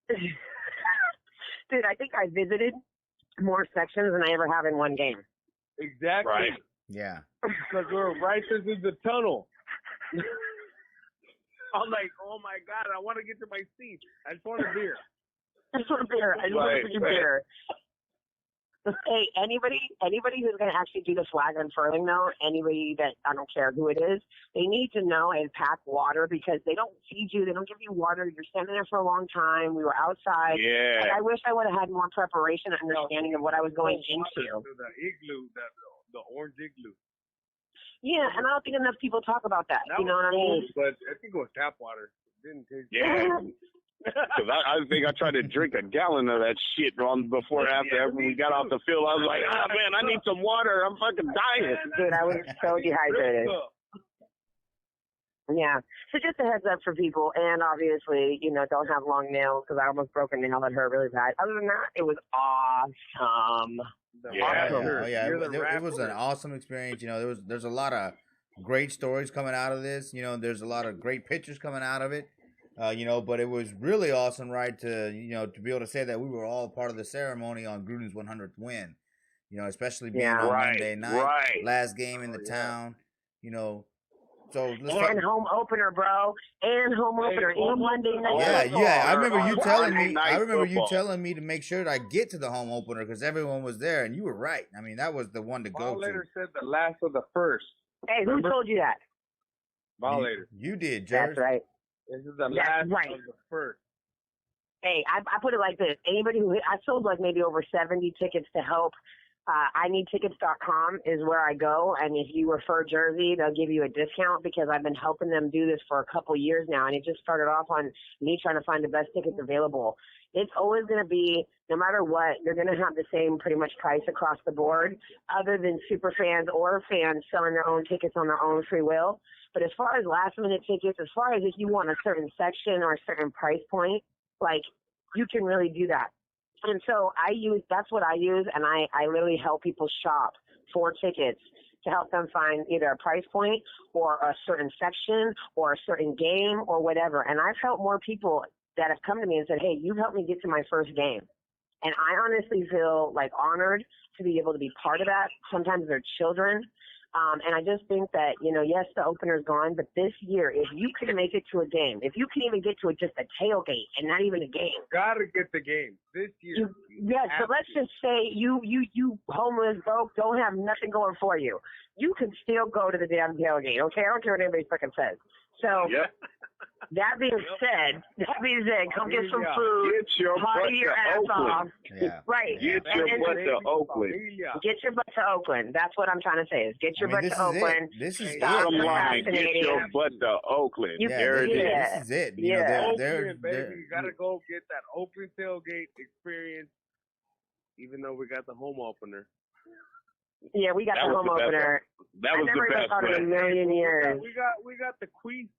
Dude, I think I visited more sections than I ever have in one game. Exactly. Right. Yeah. Because we're right into the tunnel. I'm like, oh my God, I want to get to my seat. I just want a beer. I just want a beer. Hey, anybody who's going to actually do the flag unfurling, though, anybody that, I don't care who it is, they need to know and pack water because they don't feed you. They don't give you water. You're standing there for a long time. We were outside. Yeah. Like, I wish I would have had more preparation and understanding of what I was going into. The igloo, the orange igloo. Yeah, and I don't think enough people talk about that. That You know what I mean? But I think it was tap water. It didn't taste Yeah. Because I think I tried to drink a gallon of that shit after we got off the field. I was like, man, I need some water. I'm fucking dying. Dude, I was so dehydrated. Yeah. So just a heads up for people, and obviously, don't have long nails because I almost broke a nail that hurt really bad. Other than that, it was awesome. Yeah. Awesome. Oh, yeah. It was an awesome experience. There's a lot of great stories coming out of this. There's a lot of great pictures coming out of it. But it was really awesome, right? To be able to say that we were all part of the ceremony on Gruden's 100th win. Especially being on Monday night, last game in the town. So and home opener, bro, and home opener, and Monday night. Yeah. I remember you telling me to make sure that I get to the home opener because everyone was there, and you were right. I mean, that was the one to go to. Violator said the last of the first. Hey, who told you that? Violator. You did, Jerry. That's right. This is the last of the first. Hey, I put it like this. Anybody I sold like maybe over 70 tickets to help. IneedTickets.com is where I go, and if you refer Jersey, they'll give you a discount because I've been helping them do this for a couple years now, and it just started off on me trying to find the best tickets available. It's always going to be, no matter what, you're going to have the same pretty much price across the board, other than super fans or fans selling their own tickets on their own free will. But as far as last-minute tickets, as far as if you want a certain section or a certain price point, like, you can really do that. And so that's what I use, and I literally help people shop for tickets to help them find either a price point or a certain section or a certain game or whatever. And I've helped more people that have come to me and said, hey, you've helped me get to my first game. And I honestly feel like honored to be able to be part of that. Sometimes they're children. And I just think that, yes, the opener's gone, but this year, if you can make it to a game, if you can even get to just a tailgate and not even a game. Gotta get the game this year. Yes, but let's just say you homeless, broke, don't have nothing going for you. You can still go to the damn tailgate, okay? I don't care what anybody fucking says. So, that being said, come get some food, party your ass off. Yeah. Right. Get your butt to Oakland. Get your butt to Oakland. That's what I'm trying to say is get your butt to Oakland. This is bottom line. Get your butt to Oakland. There it is. This is it. Oakland, baby. You gotta go get that Oakland tailgate experience, even though we got the home opener. Yeah, we got the home opener. That was the best thought in a million years. We got the Queef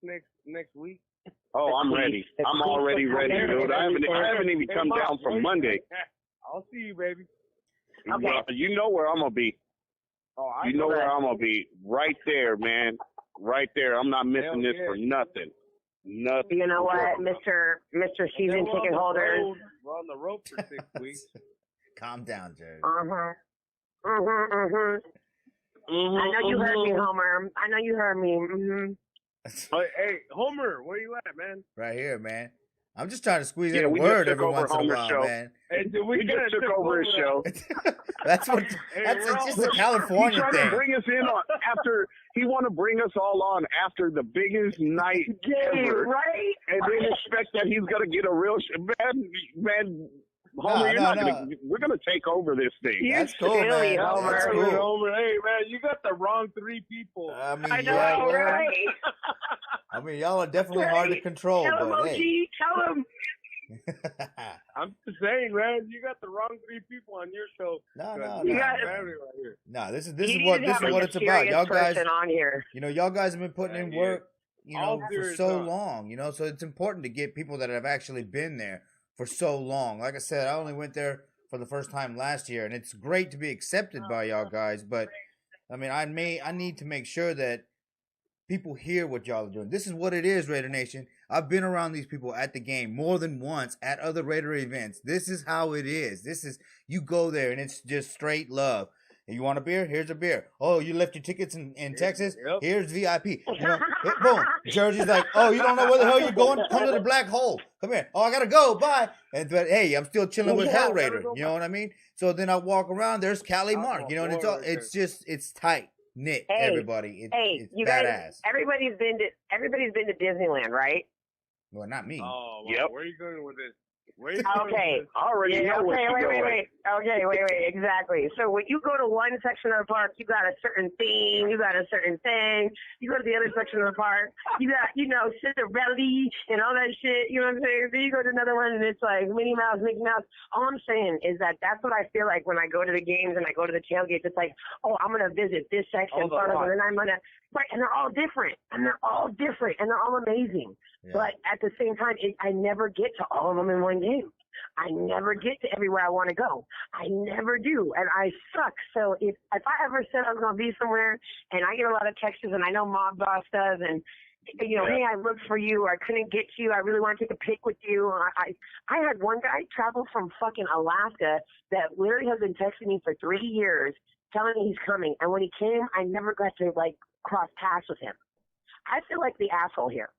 next week. Oh, I'm ready. I'm already ready, dude. I haven't even come down from Monday. I'll see you, baby. Okay. Well, you know where I'm gonna be. Oh, you know where I'm gonna be. Right there, man. Right there. I'm not missing this for nothing. Nothing. You know what, Mr. Season ticket holders? We're on the road for 6 weeks. Calm down, Jerry. I know you heard me, Homer. I know you heard me. Hey, Homer, where you at, man? Right here, man. I'm just trying to squeeze in a word every once in a while, man. Hey, we just took over his show. That's just a California thing. thing. To bring us in after he want to bring us all on after the biggest night ever, right? And then expect that he's gonna get a real man. Homer, we're gonna take over this thing. That's cool, man. Homer. That's cool. Homer. Hey, man, you got the wrong 3 people. I know, right? I mean, y'all are definitely hard to control. Tell him, OG. Hey. Tell him. I'm just saying, man, you got the wrong 3 people on your show. No, this is what it's about. Y'all guys on here. Y'all guys have been putting in work, for so long. So it's important to get people that have actually been there for so long. Like I said, I only went there for the first time last year, and it's great to be accepted by y'all guys. But I mean, I need to make sure that people hear what y'all are doing. This is what it is, Raider Nation. I've been around these people at the game more than once at other Raider events. This is how it is. You go there and it's just straight love. You want a beer? Here's a beer. Oh, you left your tickets in Texas? Yep. Here's VIP. Boom. Jersey's like, oh, you don't know where the hell you're going? Come to the black hole. Come here. Oh, I gotta go. Bye. But hey, I'm still chilling with Hell Raider. You know what I mean? So then I walk around. There's Cali Mark. You know, and it's tight knit. Everybody. It's you badass. guys, everybody's been to Disneyland, right? Well, not me. Oh, well, Yep. where are you going with this? Okay. I already know where you're going. Wait. Okay, wait. Exactly. So when you go to one section of the park, you got a certain theme, you got a certain thing. You go to the other section of the park, you got, Cinderella and all that shit. You know what I'm saying? Then you go to another one and it's like Minnie Mouse, Mickey Mouse. All I'm saying is that's what I feel like when I go to the games and I go to the tailgates. It's like, oh, I'm gonna visit this section first, and then I'm gonna. Right, and they're all different, and they're all amazing. Yeah. But at the same time, I never get to all of them in one game. I never get to everywhere I want to go. I never do, and I suck. So if I ever said I was going to be somewhere, and I get a lot of texts, and I know Mob Boss does, and hey, I looked for you, or I couldn't get to you, I really want to take a pic with you. I had one guy travel from fucking Alaska that literally has been texting me for 3 years, telling me he's coming, and when he came, I never got to cross paths with him. I feel like the asshole here.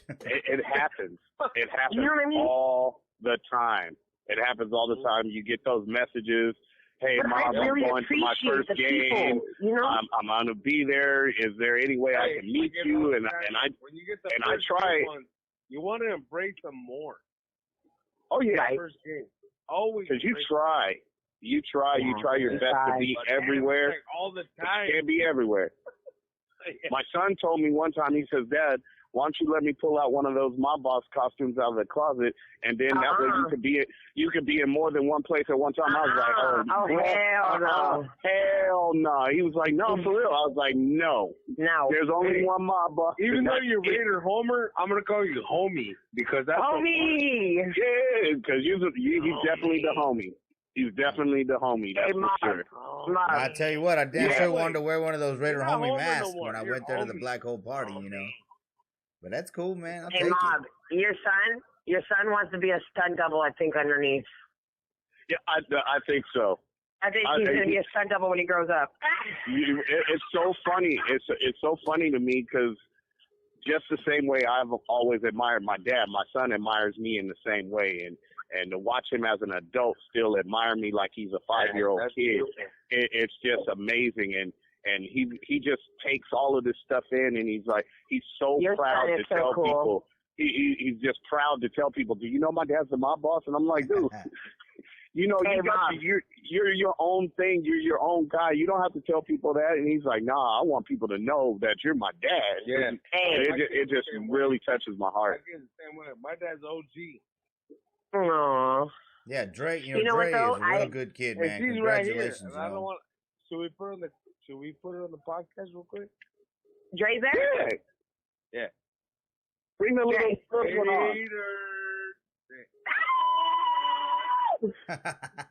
It happens. It happens You know what I mean? all the time. It happens all the time. You get those messages. Hey, But Mom, I really I'm going to my appreciate first the game. people, I'm going to be there. Is there any way I can meet you? And when you get the I first try. one, you want to embrace them more. Oh yeah, Right. First game, always. because you embrace try. You try your you best try. to be them. everywhere. Like all the But time. you can't be everywhere. My son told me one time, he says, Dad, why don't you let me pull out one of those Mob Boss costumes out of the closet, and then that way you could be in more than one place at one time. I was like, hell no. hell no. He was like, no, for real. I was like, no. No. There's only one Mob Boss. Even though you're Raider Homer, I'm gonna call you homie because that's Homie! Yeah, because he's definitely the homie. He's definitely the homie, that's Hey, for Mom. sure. Mom. I tell you what, I damn Yeah. sure wanted to wear one of those Raider You're not homie homie no masks more. when I You're went there to the homie. Black Hole Party, But that's cool, man. I'll Hey, take Mob, your son wants to be a stunt double, I think, underneath. Yeah, I think so. I think he's going to be a stunt double when he grows up. It's so funny. It's so funny to me because just the same way I've always admired my dad, my son admires me in the same way, and to watch him as an adult still admire me like he's a 5-year-old kid, it's just amazing. And he just takes all of this stuff in, and he's so Your proud son to is so tell cool. people. He's just proud to tell people, do you know my dad's the Mob Boss? And I'm like, dude. You know, Hey, Mom. you're your own thing. You're your own guy. You don't have to tell people that. And he's like, nah, I want people to know that you're my dad. Yeah. Hey. It just really touches my I heart. get the same way. My dad's OG. Aww. Yeah, Dre, You know Dre what, though? is a real good kid, man. And she's right here. Congratulations, And I don't yo. want. Should we put it on the podcast real quick? Dre's there? Yeah. Yeah. Bring the little first one on.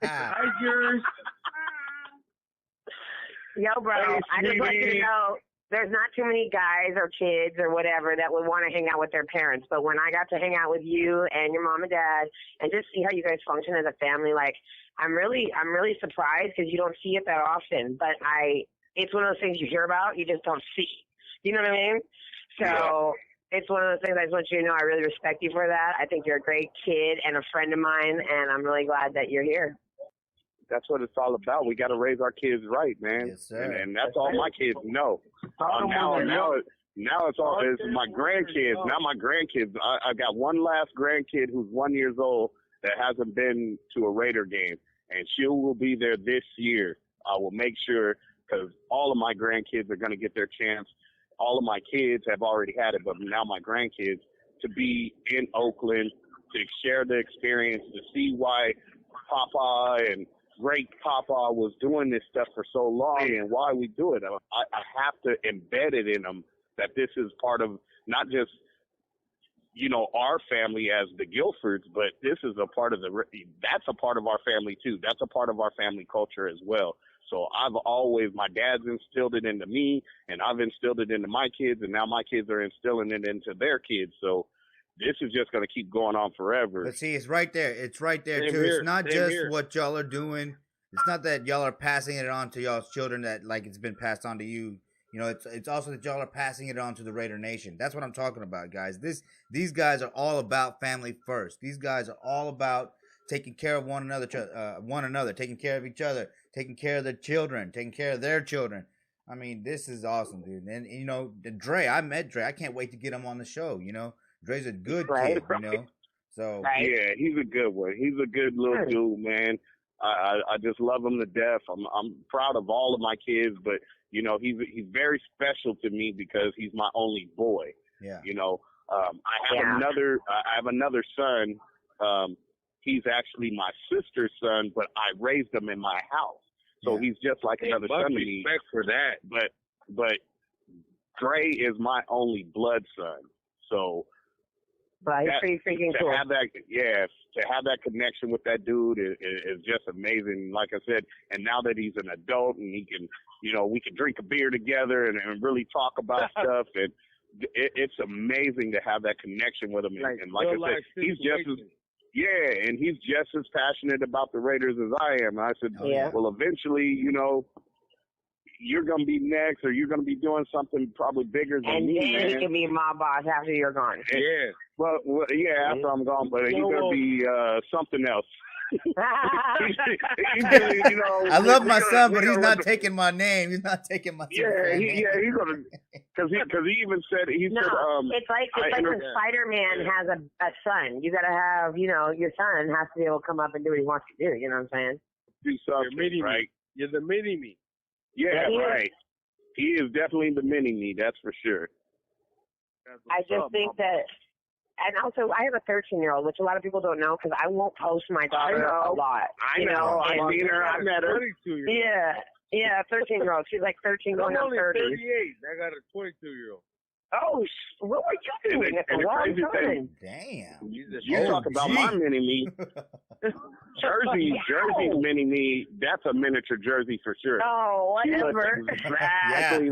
Tigers. Yo, bro, Hey, I just want you to sweetie. know there's not too many guys or kids or whatever that would want to hang out with their parents. But when I got to hang out with you and your mom and dad and just see how you guys function as a family, like I'm really surprised because you don't see it that often. But it's one of those things you hear about, you just don't see. You know what I mean? So it's one of those things I just want you to know I really respect you for that. I think you're a great kid and a friend of mine, and I'm really glad that you're here. That's what it's all about. We got to raise our kids right, man. Yes, sir. And that's all my kids know. Now it's my grandkids. Now my grandkids. I got one last grandkid who's 1 year old that hasn't been to a Raider game, and she will be there this year. I will make sure because all of my grandkids are going to get their chance. All of my kids have already had it, but now my grandkids to be in Oakland, to share the experience, to see why Papa and great Papa was doing this stuff for so long and why we do it. I have to embed it in them that this is part of not just, our family as the Guilfords, but this is a part of that's a part of our family too. That's a part of our family culture as well. So my dad's instilled it into me, and I've instilled it into my kids, and now my kids are instilling it into their kids. So this is just going to keep going on forever. But see, it's right there. It's right there, Same too. here. It's not Same just here. what y'all are doing It's not that y'all are passing it on to y'all's children that like it's been passed on to you. You know, it's also that y'all are passing it on to the Raider Nation. That's what I'm talking about, guys. These guys are all about family first. These guys are all about taking care of one another, taking care of each other, taking care of their children, taking care of their children. I mean, this is awesome, dude. And you know, Dre, I met Dre. I can't wait to get him on the show. You know, Dre's a good kid. You know, so yeah, he's a good one. He's a good little dude, man. I just love him to death. I'm proud of all of my kids, but you know, he's very special to me because he's my only boy. Yeah. You know, I have another son. He's actually my sister's son, but I raised him in my house. So he's just like another son to me. Respect for that. But Dre is my only blood son. So But he's pretty freaking cool. To have that connection with that dude is just amazing. Like I said, and now that he's an adult and he can, you know, we can drink a beer together and really talk about stuff, and it's amazing to have that connection with him. And like I said, he's just as passionate about the Raiders as I am. And I said, well, eventually, you know, you're going to be next, or you're going to be doing something probably bigger than me, man. And he can be my boss after you're gone. Well, after I'm gone, but he's going to be something else. You know, I love my son, but he's not taking my name. He's not taking my he's gonna because he even said it's like when Spider-Man has a son. You got to have, you know, your son has to be able to come up and do what he wants to do. You know what I'm saying? Do something, right? You're the mini me. Yeah, right. He is definitely the mini me. That's for sure. I just think that. And also, I have a 13-year-old, which a lot of people don't know because I won't post my daughter a lot. I know. I've seen her. I met her. Yeah, 13-year-old. She's like 13 going on 30. 38. I got a 22-year-old. Oh, what were you doing at the wrong time? Damn. You talk about my mini-me. Jersey's mini-me, that's a miniature Jersey for sure. Oh, whatever. Exactly.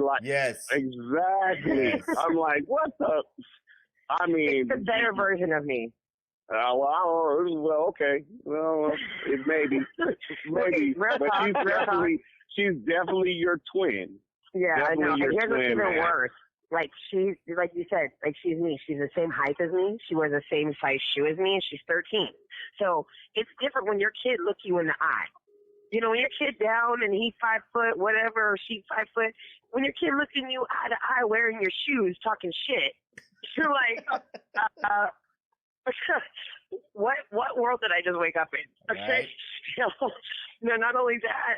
Exactly. Yes. I'm like, what the... I mean, it's a better version of me. Well, okay. Well, it maybe, but she's definitely your twin. Yeah, definitely I know. And here's what's even worse. Like she's, like you said, like she's me. She's the same height as me. She wears the same size shoe as me, and she's 13. So it's different when your kid looks you in the eye. You know, when your kid down and he's 5 foot, whatever, or she's 5 foot. When your kid looking you eye to eye, wearing your shoes, talking shit. You're like, what world did I just wake up in? Okay, right. No, not only that.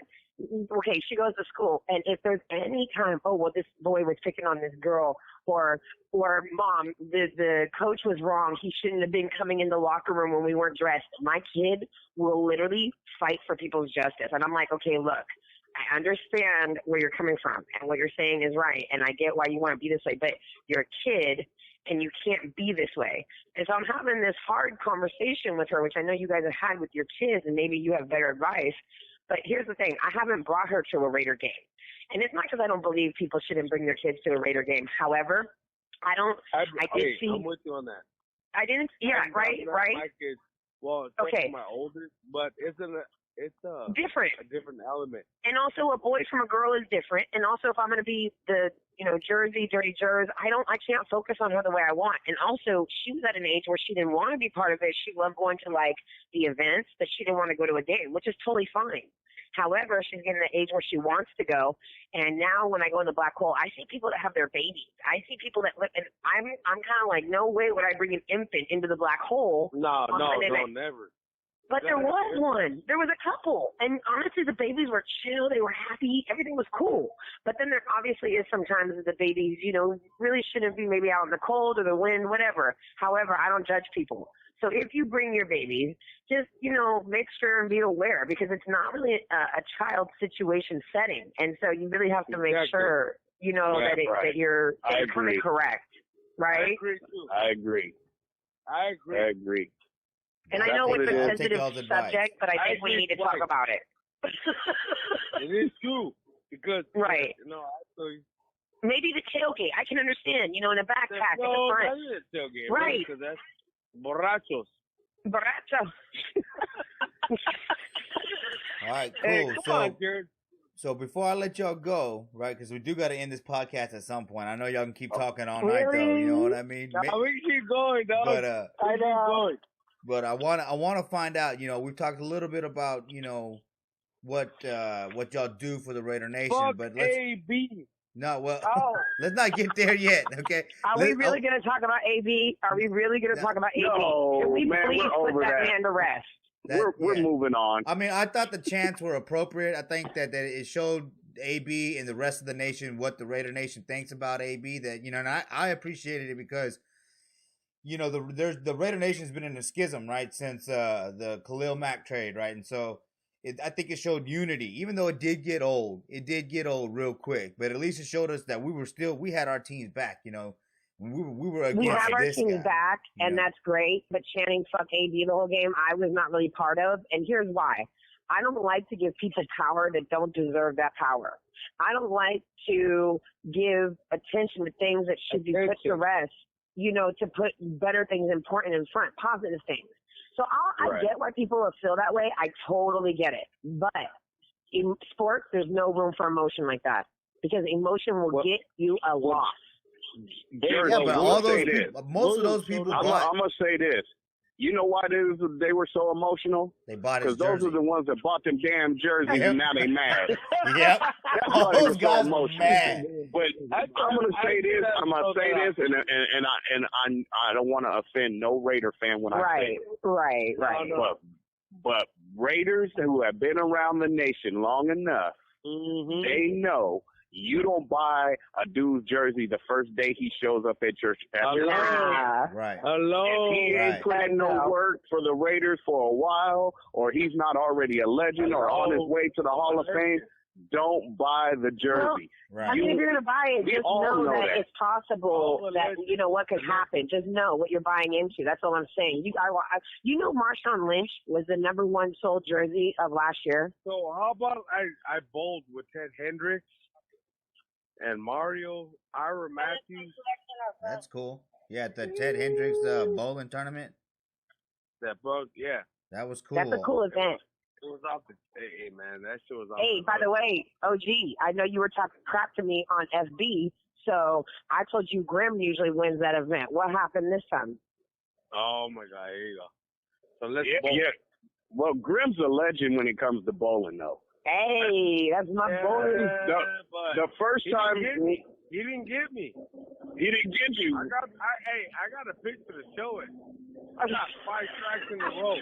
Okay, she goes to school, and if there's any time, this boy was picking on this girl, or mom, the coach was wrong. He shouldn't have been coming in the locker room when we weren't dressed. My kid will literally fight for people's justice, and I'm like, okay, look. I understand where you're coming from, and what you're saying is right, and I get why you want to be this way, but you're a kid, and you can't be this way. And so I'm having this hard conversation with her, which I know you guys have had with your kids, and maybe you have better advice. But here's the thing. I haven't brought her to a Raider game. And it's not because I don't believe people shouldn't bring their kids to a Raider game. However, I'm with you on that. I didn't, right? My kids, especially my oldest, but it's a different element. And also a boy from a girl is different. And also if I'm going to be the, Jersey, dirty Jers, I can't focus on her the way I want. And also she was at an age where she didn't want to be part of it. She loved going to like the events, but she didn't want to go to a game, which is totally fine. However, she's getting to the age where she wants to go. And now when I go in the black hole, I see people that have their babies. I see people that live, and I'm kind of like, no way would I bring an infant into the black hole. No, never. But there was one. There was a couple. And honestly, the babies were chill. They were happy. Everything was cool. But then there obviously is sometimes that the babies, really shouldn't be maybe out in the cold or the wind, whatever. However, I don't judge people. So if you bring your babies, just, make sure and be aware because it's not really a child situation setting. And so you really have to make sure, that you're kind of correct. Right? I agree. And I know it's a sensitive subject, but I think we need to talk about it. It is true. Because, right. Maybe the tailgate. I can understand, in a backpack. No, that is a tailgate. Right. Because that's borrachos. All right, cool. Hey, come on, Jared. So before I let y'all go, right, because we do got to end this podcast at some point. I know y'all can keep talking all night, though. You know what I mean? No, we can keep going, dog. But I know. but I want to find out. You know, we've talked a little bit about what y'all do for the Raider Nation. Fuck But let's AB. no, well, Oh. let's not get there yet. Okay. Are we really going to talk about AB? Are we really going to talk about AB? No, Can we man, please we're put over that that. man to rest? We're moving on. I mean, I thought the chants were appropriate. I think that it showed AB and the rest of the nation what the Raider Nation thinks about AB. That and I appreciated it because the Raider Nation's been in a schism, right, since the Khalil Mack trade, right, and so I think it showed unity, even though it did get old. It did get old real quick, but at least it showed us that we had our teams back. When we were against We have our this teams guy, back, and that's great. But chanting "fuck AB" the whole game, I was not really part of, and here's why. I don't like to give people power that don't deserve that power. I don't like to give attention to things that should be put to rest, to put better things important in front, positive things. So I get why people feel that way. I totally get it. But in sports, there's no room for emotion like that because emotion will get you a loss. But all those people, most of those people, I'm gonna say this. You know why they were so emotional? They bought his jersey. Because those are the ones that bought them damn jerseys, and now they mad. Yep. That's why they were so emotional. Mad. But I'm gonna say this, and I don't want to offend no Raider fan when I say it. Right. But Raiders who have been around the nation long enough, they know. You don't buy a dude's jersey the first day he shows up at your house. Right. Hello. If he ain't put in no work for the Raiders for a while, or he's not already a legend or on his way to the Hall of Fame, don't buy the jersey. Right. I mean, if you're going to buy it, just know that it's possible that, what could happen. Just know what you're buying into. That's all I'm saying. Marshawn Lynch was the number one sold jersey of last year. So how about I bowled with Ted Hendricks and Mario, Ira Matthews. That's cool. Yeah, the Ted Hendricks bowling tournament. That was cool. That's a cool event. It was off the. Hey, man, that shit was off. Hey, by the way, OG, I know you were talking crap to me on FB, so I told you Grim usually wins that event. What happened this time? Oh my God, here you go. So let's bowl. Yeah. Well, Grim's a legend when it comes to bowling, though. Hey, that's my boy. The first time he didn't get me. He didn't get you. I got a picture to show it. I got 5 strikes in a row.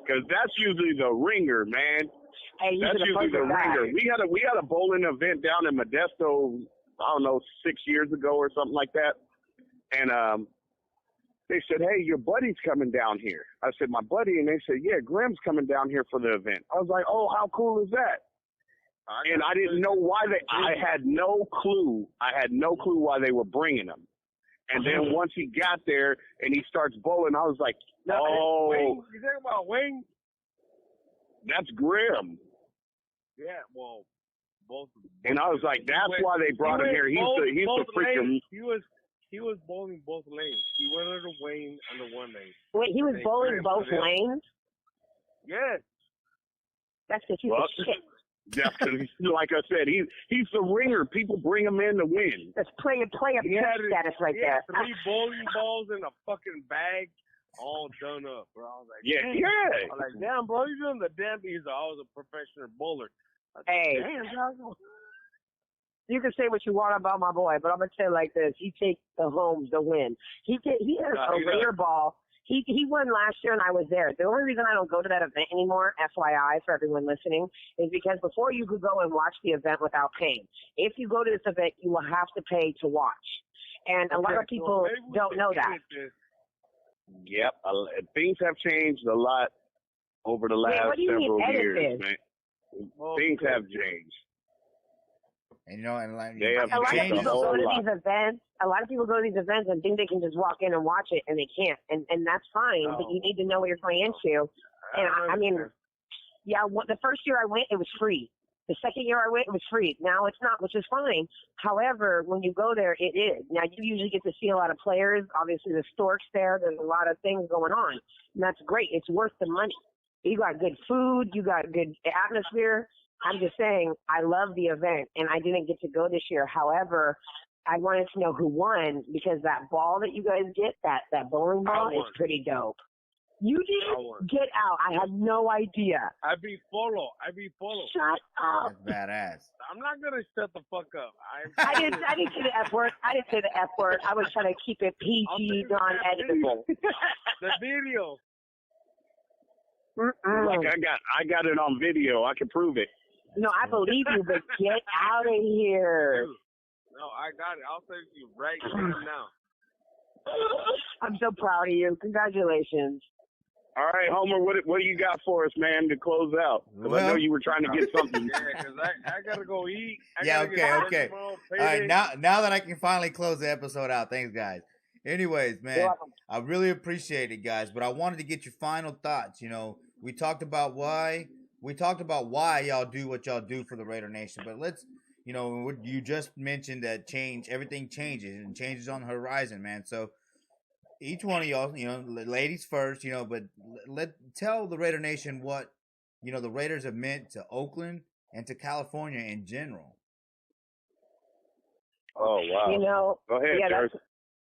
Because that's usually the ringer, man. Hey, that's usually the ringer. We had a bowling event down in Modesto, I don't know, 6 years ago or something like that. And they said, hey, your buddy's coming down here. I said, my buddy? And they said, yeah, Grim's coming down here for the event. I was like, oh, how cool is that? And I didn't know why I had no clue. I had no clue why they were bringing him. And then once he got there and he starts bowling, I was like, oh. You talking about Wayne? That's Grim. Yeah, well, both of them. And I was like, that's why they brought him here. He's the freaking. He was bowling both lanes. He went under Wayne under one lane. Wait, he was bowling both lanes? Yes. That's because he's a shit. That's because, like I said, he's the ringer. People bring him in to win. That's play a status right there. 3 bowling balls in a fucking bag, all done up, bro. I was like, yeah. I was like, damn, bro, you're doing the damn thing. I was a professional bowler. Hey. You can say what you want about my boy, but I'm gonna tell you like this: he takes the home to win. He has a rare ball. He won last year, and I was there. The only reason I don't go to that event anymore, FYI, for everyone listening, is because before you could go and watch the event without paying. If you go to this event, you will have to pay to watch, and a lot of people don't know that. Yep, things have changed a lot over the last several years, man. Things have changed. And and like a lot of people go to these events. A lot of people go to these events and think they can just walk in and watch it, and they can't. And that's fine, but you need to know what you're going into. And I mean, the first year I went, it was free. The second year I went, it was free. Now it's not, which is fine. However, when you go there, it is. Now you usually get to see a lot of players. Obviously, the storks there. There's a lot of things going on, and that's great. It's worth the money. You got good food. You got good atmosphere. I'm just saying, I love the event, and I didn't get to go this year. However, I wanted to know who won because that ball that you guys get, that bowling ball, is pretty dope. You did? Get out. I had no idea. I beat Polo. Shut up. That's badass. I'm not going to shut the fuck up. I didn't say the F word. I was trying to keep it PG, non-editable. The video. Like I got it on video. I can prove it. No, I believe you, but get out of here. No, I got it. I'll send you right now. I'm so proud of you. Congratulations. All right, Homer, what do you got for us, man, to close out? Because I know you were trying to get something. Yeah, because I got to go eat. Okay. All right, now that I can finally close the episode out. Thanks, guys. Anyways, man, I really appreciate it, guys. But I wanted to get your final thoughts. You know, we talked about why y'all do what y'all do for the Raider Nation. But let's, you know, you just mentioned that everything changes and changes on the horizon, man. So each one of y'all, you know, ladies first, you know, but tell the Raider Nation what, you know, the Raiders have meant to Oakland and to California in general. Oh, wow. You know, go ahead,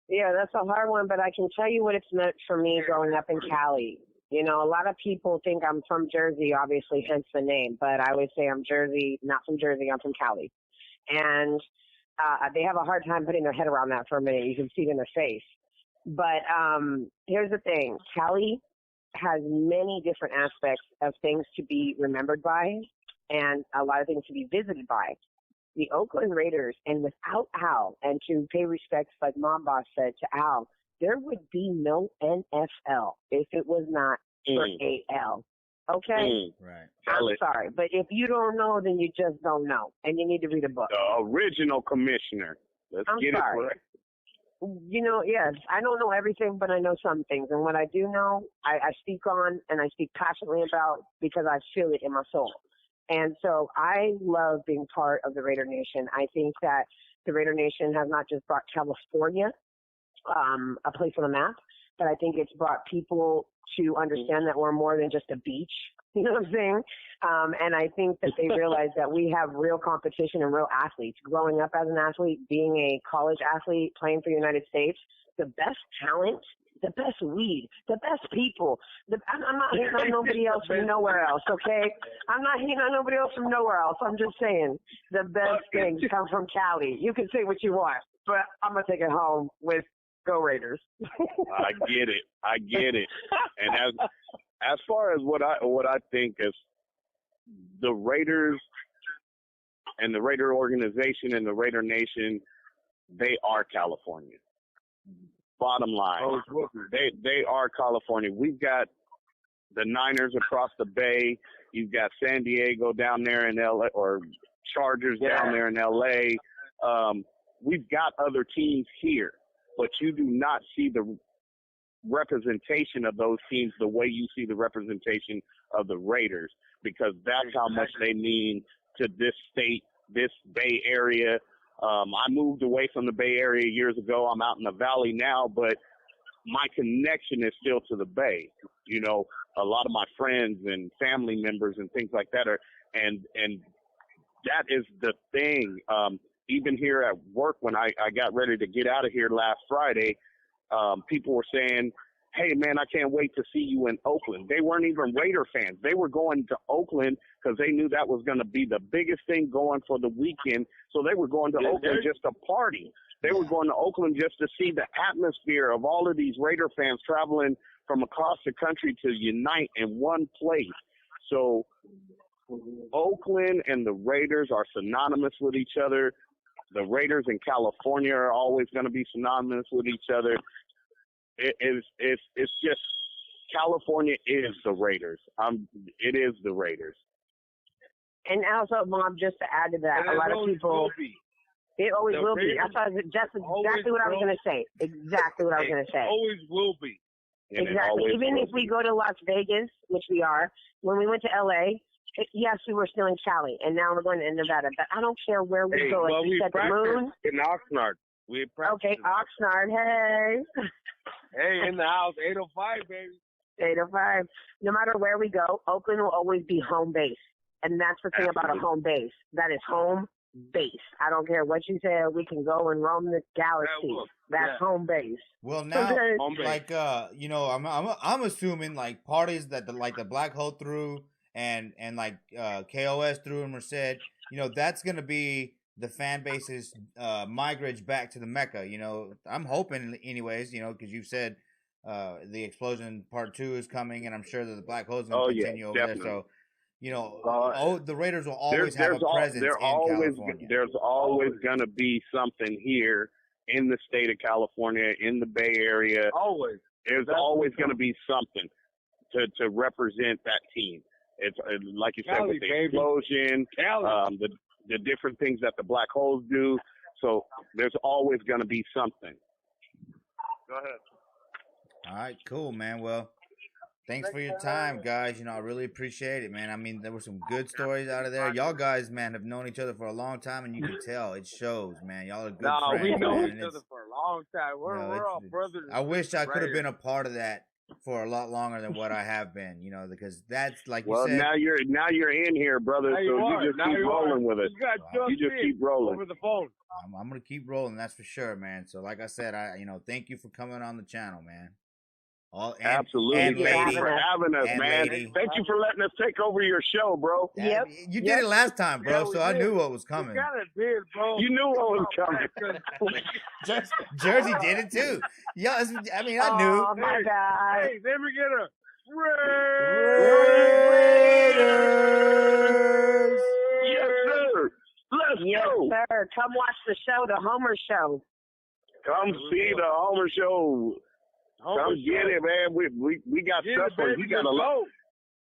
that's a hard one, but I can tell you what it's meant for me growing up in Cali. You know, a lot of people think I'm from Jersey, obviously, hence the name, but I would say I'm not from Jersey, I'm from Cali. And they have a hard time putting their head around that for a minute. You can see it in their face. But here's the thing. Cali has many different aspects of things to be remembered by and a lot of things to be visited by. The Oakland Raiders, and without Al, and to pay respects, like Mom Boss said, to Al, there would be no NFL if it was not for AL. Okay? Right. I'm sorry, but if you don't know, then you just don't know, and you need to read a book. The original commissioner. I'm sorry. You know, yes, I don't know everything, but I know some things. And what I do know, I speak on and I speak passionately about because I feel it in my soul. And so I love being part of the Raider Nation. I think that the Raider Nation has not just brought California a place on the map, but I think it's brought people to understand that we're more than just a beach. You know what I'm saying? And I think that they realize that we have real competition and real athletes. Growing up as an athlete, being a college athlete, playing for the United States, the best talent, the best weed, the best people. I'm not hating on nobody else from nowhere else, okay? I'm not hating on nobody else from nowhere else. I'm just saying the best things come from Cali. You can say what you want, but I'm going to take it home with Go Raiders. I get it. And as far as what I think is the Raiders and the Raider organization and the Raider Nation, they are California. Bottom line, they are California. We've got the Niners across the bay. You've got San Diego down there in LA, or Chargers down there in LA. We've got other teams here, but you do not see the representation of those teams the way you see the representation of the Raiders, because that's how much they mean to this state, this Bay Area. I moved away from the Bay Area years ago. I'm out in the Valley now, but my connection is still to the Bay. You know, a lot of my friends and family members and things like that are, and that is the thing. Even here at work, when I got ready to get out of here last Friday, people were saying, hey, man, I can't wait to see you in Oakland. They weren't even Raider fans. They were going to Oakland because they knew that was going to be the biggest thing going for the weekend. So they were going to Oakland just to party. They were going to Oakland just to see the atmosphere of all of these Raider fans traveling from across the country to unite in one place. So Oakland and the Raiders are synonymous with each other. The Raiders in California are always going to be synonymous with each other. It's just California is the Raiders. It is the Raiders. And also, Mom, just to add to that, a lot of people. It always will be. That's exactly what I was going to say. Exactly what I was going to say. Always will be. Exactly. Even if we go to Las Vegas, which we are, when we went to LA, yes, we were still in Cali, and now we're going to Nevada. But I don't care where we go. Like you said, the moon. In Oxnard. Okay, Oxnard. Hey. Hey, in the house, 805, baby. 805. No matter where we go, Oakland will always be home base. And that's the thing about a home base. That is home base. I don't care what you say. We can go and roam the galaxy. That's home base. Well, now, like, I'm assuming like parties that the Black Hole threw and like KOS threw in Merced, that's gonna be the fan base's migrage back to the Mecca. I'm hoping, anyways. Because you said the Explosion Part 2 is coming, and I'm sure that the Black Hole is gonna continue over definitely. there. So, the Raiders will always have a presence in California. There's always going to be something here in the state of California, in the Bay Area. Always. There's always going to be something to represent that team. It's like you said, with the Explosion, the different things that the Black Holes do. So there's always going to be something. Go ahead. All right, cool, man. Well, thanks for your time, guys. I really appreciate it, man. I mean, there were some good stories out of there. Y'all guys, man, have known each other for a long time, and you can tell. It shows, man. Y'all are good friends. We know man. each other for a long time. We're all brothers. I wish I could have been a part of that for a lot longer than what I have been, because that's like you said. Well, now you're in here, brother, so you just keep rolling with it. You just keep rolling. Over the phone. I'm going to keep rolling, that's for sure, man. So like I said, thank you for coming on the channel, man. Absolutely. Thank you for having us, man. Thank you for letting us take over your show, bro. Yep. You did it last time, bro, so I knew what was coming. You kind of did, bro. You knew what was coming. Jersey did it, too. Yeah, I knew. Oh, my God. Hey, then we get a Raiders. Yes, sir. Let's go. Yes, sir. Come watch the show, the Homer Show. Come see the Homer Show. Come get it, man. We got stuff for you. We got a lot.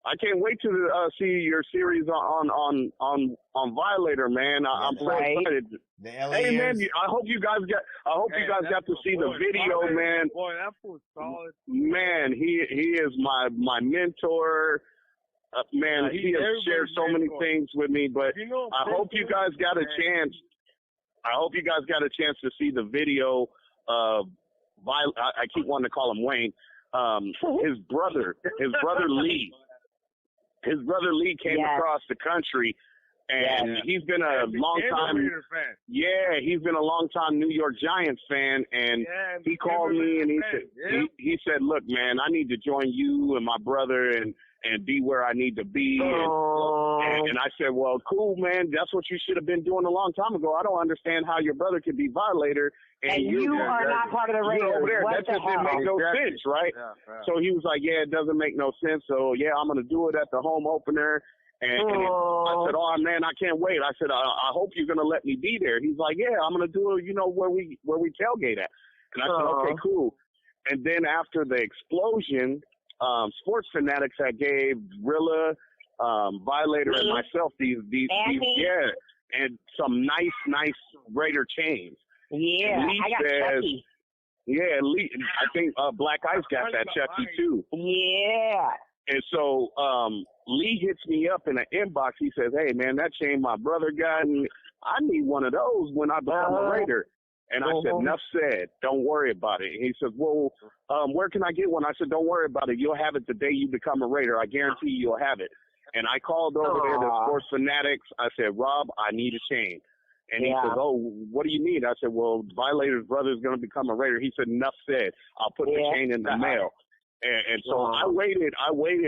I can't wait to see your series on Violator, man. I'm so excited. Hey, man, I hope you guys got to see the video, man. Boy, that was solid. Man, he is my mentor. Man, he has shared so many things with me, but I hope you guys got a chance. I hope you guys got a chance to see the video of I keep wanting to call him Wayne. His brother Lee. His brother Lee came across the country, and he's been a long time. Yeah, he's been a long time New York Giants fan, and he called me and he said, "Look, man, I need to join you and my brother and be where I need to be." And I said, "Well, cool, man. That's what you should have been doing a long time ago. I don't understand how your brother could be Violator and you are not part of the Raiders. Over there. That just didn't make no sense, right?" So he was like, "Yeah, it doesn't make no sense. So yeah, I'm gonna do it at the home opener." And I said, "Oh man, I can't wait." I said, I hope you're gonna let me be there." He's like, "Yeah, I'm gonna do it. Where we tailgate at." And I said, "Okay, cool." And then after the explosion, Sports Fanatics had gave Rilla, Violator, and myself these and some nice Raider chains. Yeah, Lee I got Chucky. Yeah, Lee. I think Black Ice got that Chucky too. Yeah. And so Lee hits me up in an inbox. He says, "Hey, man, that chain my brother got, and I need one of those when I become a Raider." And I said, "Enough said. Don't worry about it." And he says, "Well, where can I get one?" I said, "Don't worry about it. You'll have it the day you become a Raider. I guarantee you'll have it." And I called over there to Sports Fanatics. I said, "Rob, I need a chain." And he says, "Oh, what do you need?" I said, "Well, Violator's brother is going to become a Raider." He said, "Enough said. I'll put the chain in the mail." And so I waited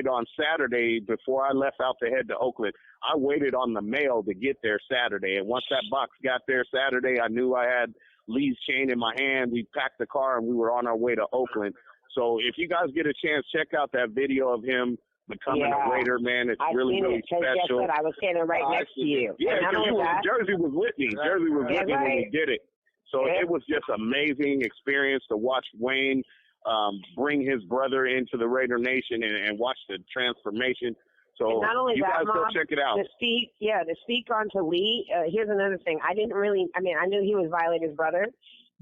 on Saturday before I left out to head to Oakland. I waited on the mail to get there Saturday. And once that box got there Saturday, I knew I had Lee's chain in my hand. We packed the car and we were on our way to Oakland. So if you guys get a chance, check out that video of him becoming a Raider, man. It's really special. I was standing right next to you. Yeah, Jersey was with me. Jersey was with me when we did it. So it was just amazing experience to watch Wayne bring his brother into the Raider Nation and watch the transformation. So not only you that, guys go check it out. To speak on to Lee, here's another thing. I knew he was Violator's brother,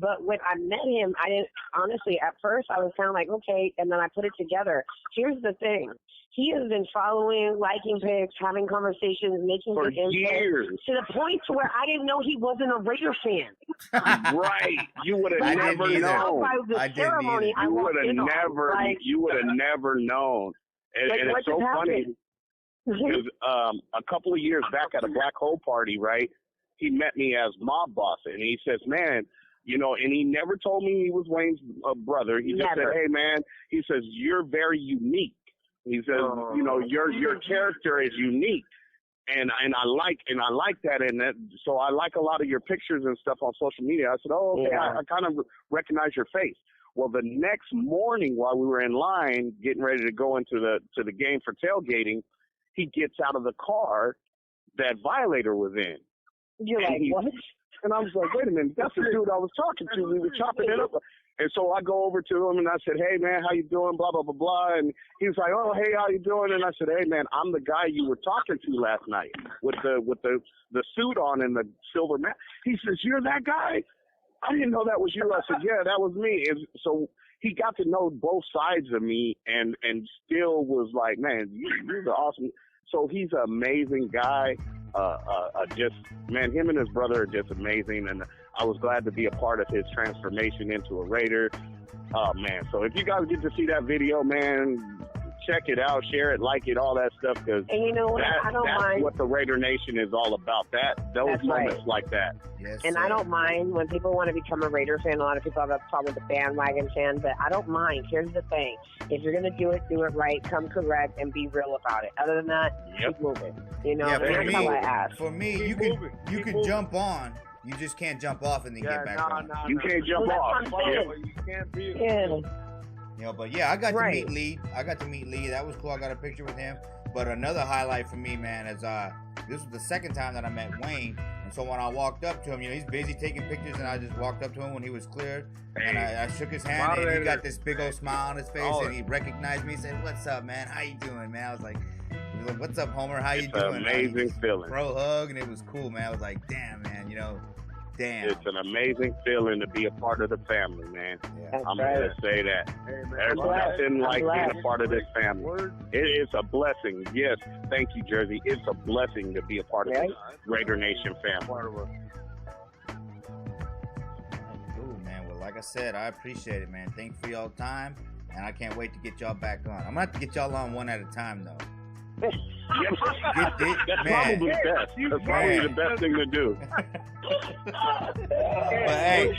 But when I met him, I didn't, honestly, at first I was kind of like, okay, and then I put it together. Here's the thing. He has been following, liking pics, having conversations, making For big input, years. to the point to where I didn't know he wasn't a Raider fan. Right. You would have I never didn't either. known. By the I didn't ceremony, either. I walked in on. You would have never known. And, Like, and what it's so just funny happened? because a couple of years back at a black hole party, right, he met me as mob boss, and he says, man, you know, and he never told me he was Wayne's brother. He just Never. said, hey, man, he says, you're very unique. He says, you know, your character is unique. And I like that, and that, so I like a lot of your pictures and stuff on social media. I said, oh, okay, Yeah. I kind of recognize your face. Well, the next morning while we were in line getting ready to go into the game for tailgating, he gets out of the car that Violator was in. You're like, what? And I was like, wait a minute, that's the dude I was talking to. We were chopping it up. And so I go over to him and I said, hey, man, how you doing, blah, blah, blah, blah. And he was like, oh, hey, how you doing? And I said, hey, man, I'm the guy you were talking to last night with the suit on and the silver mask. He says, you're that guy? I didn't know that was you. I said, yeah, that was me. And so he got to know both sides of me and still was like, man, you're the awesome. So he's an amazing guy. Just, man, him and his brother are just amazing. And I was glad to be a part of his transformation into a Raider. Oh, man. So if you guys get to see that video, man, check it out, share it, like it, all that stuff. Because And you know what? I don't that's mind. what the Raider Nation is all about. Those That's moments right. like that. Yes, And sir. I don't mind when people want to become a Raider fan. A lot of people have a problem with the bandwagon fan, but I don't mind. Here's the thing. If you're going to do it right, come correct, and be real about it. Other than that, Yep. keep moving. You know, Yeah, and that's how I ask. for me, Keep you moving. can Keep can moving. jump on. You just can't jump off and then get back on. You can't jump Well, off. that's what I'm Yeah. saying. You can't be. Yeah. You know, but yeah, I got Right. to meet Lee. That was cool. I got a picture with him. But another highlight for me, man, is this was the second time that I met Wayne. And so when I walked up to him, you know, he's busy taking pictures, and I just walked up to him when he was cleared, and I shook his hand, and he got this big old smile on his face, and he recognized me. He said, "What's up, man? How you doing, man?" I was like, "What's up, Homer? How you It's doing?" an amazing feeling. Bro hug, and it was cool, man. I was like, "Damn, man, you know, damn." It's an amazing feeling to be a part of the family, man. Yeah. That's I'm right. going to say that. Hey, man, There's glad. nothing like glad. being a part of this family. Word. It is a blessing. Yes, thank you, Jersey. It's a blessing to be a part of Right. this Raider Nation family. Part of us. Cool, man. Well, like I said, I appreciate it, man. Thanks for y'all time, and I can't wait to get y'all back on. I'm gonna have to get y'all on one at a time, though. Yep. That's Man. probably best. That's probably the best thing to do. But hey,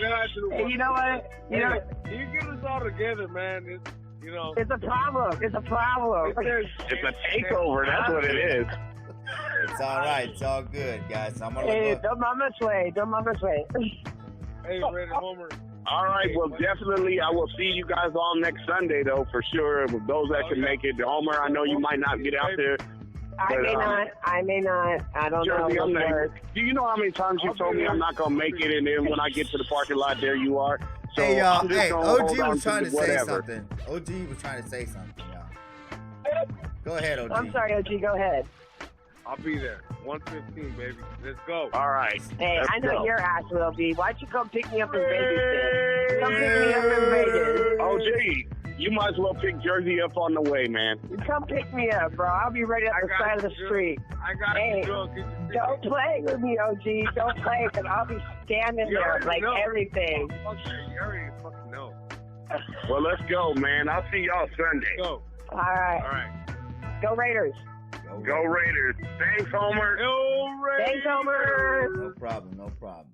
Hey, you know what? You know, You get us all together, man. It's, you know, it's a problem. It's a problem. It's a takeover. That's what it is. it's all right. It's all good, guys. I'm gonna Hey, look. don't mama sway. Don't mama sway. hey, Raider Homer. All right. Well, definitely, I will see you guys all next Sunday, though, for sure. With those that can make it. Homer, I know you might not get out there. I may not. I may not. I don't Jersey, know. I'm not, Work. do you know how many times you told me I'm not going to make it, and then when I get to the parking lot, there you are? So Hey, y'all. I'm just Hey, gonna OG hold on was trying to say whatever. something. OG was trying to say something, y'all. Go ahead, OG. I'm sorry, OG. Go ahead. I'll be there. 1:15, baby. Let's go. All right. Hey, Let's I know go. your ass will be. Why'd you come pick me up in Vegas? Then? Come pick me up in Vegas. OG, you might as well pick Jersey up on the way, man. Come pick me up, bro. I'll be right at the side of the street. I got Hey, you, girl. Get your ticket. Don't play with me, OG. Don't play, because I'll be standing You there already like know. everything. Okay, you already fucking know. Well, let's go, man. I'll see y'all Sunday. Go. All right. All right. Go Raiders. Go Raiders. Thanks, Homer. Go Raiders. Thanks, Homer. No problem. No problem.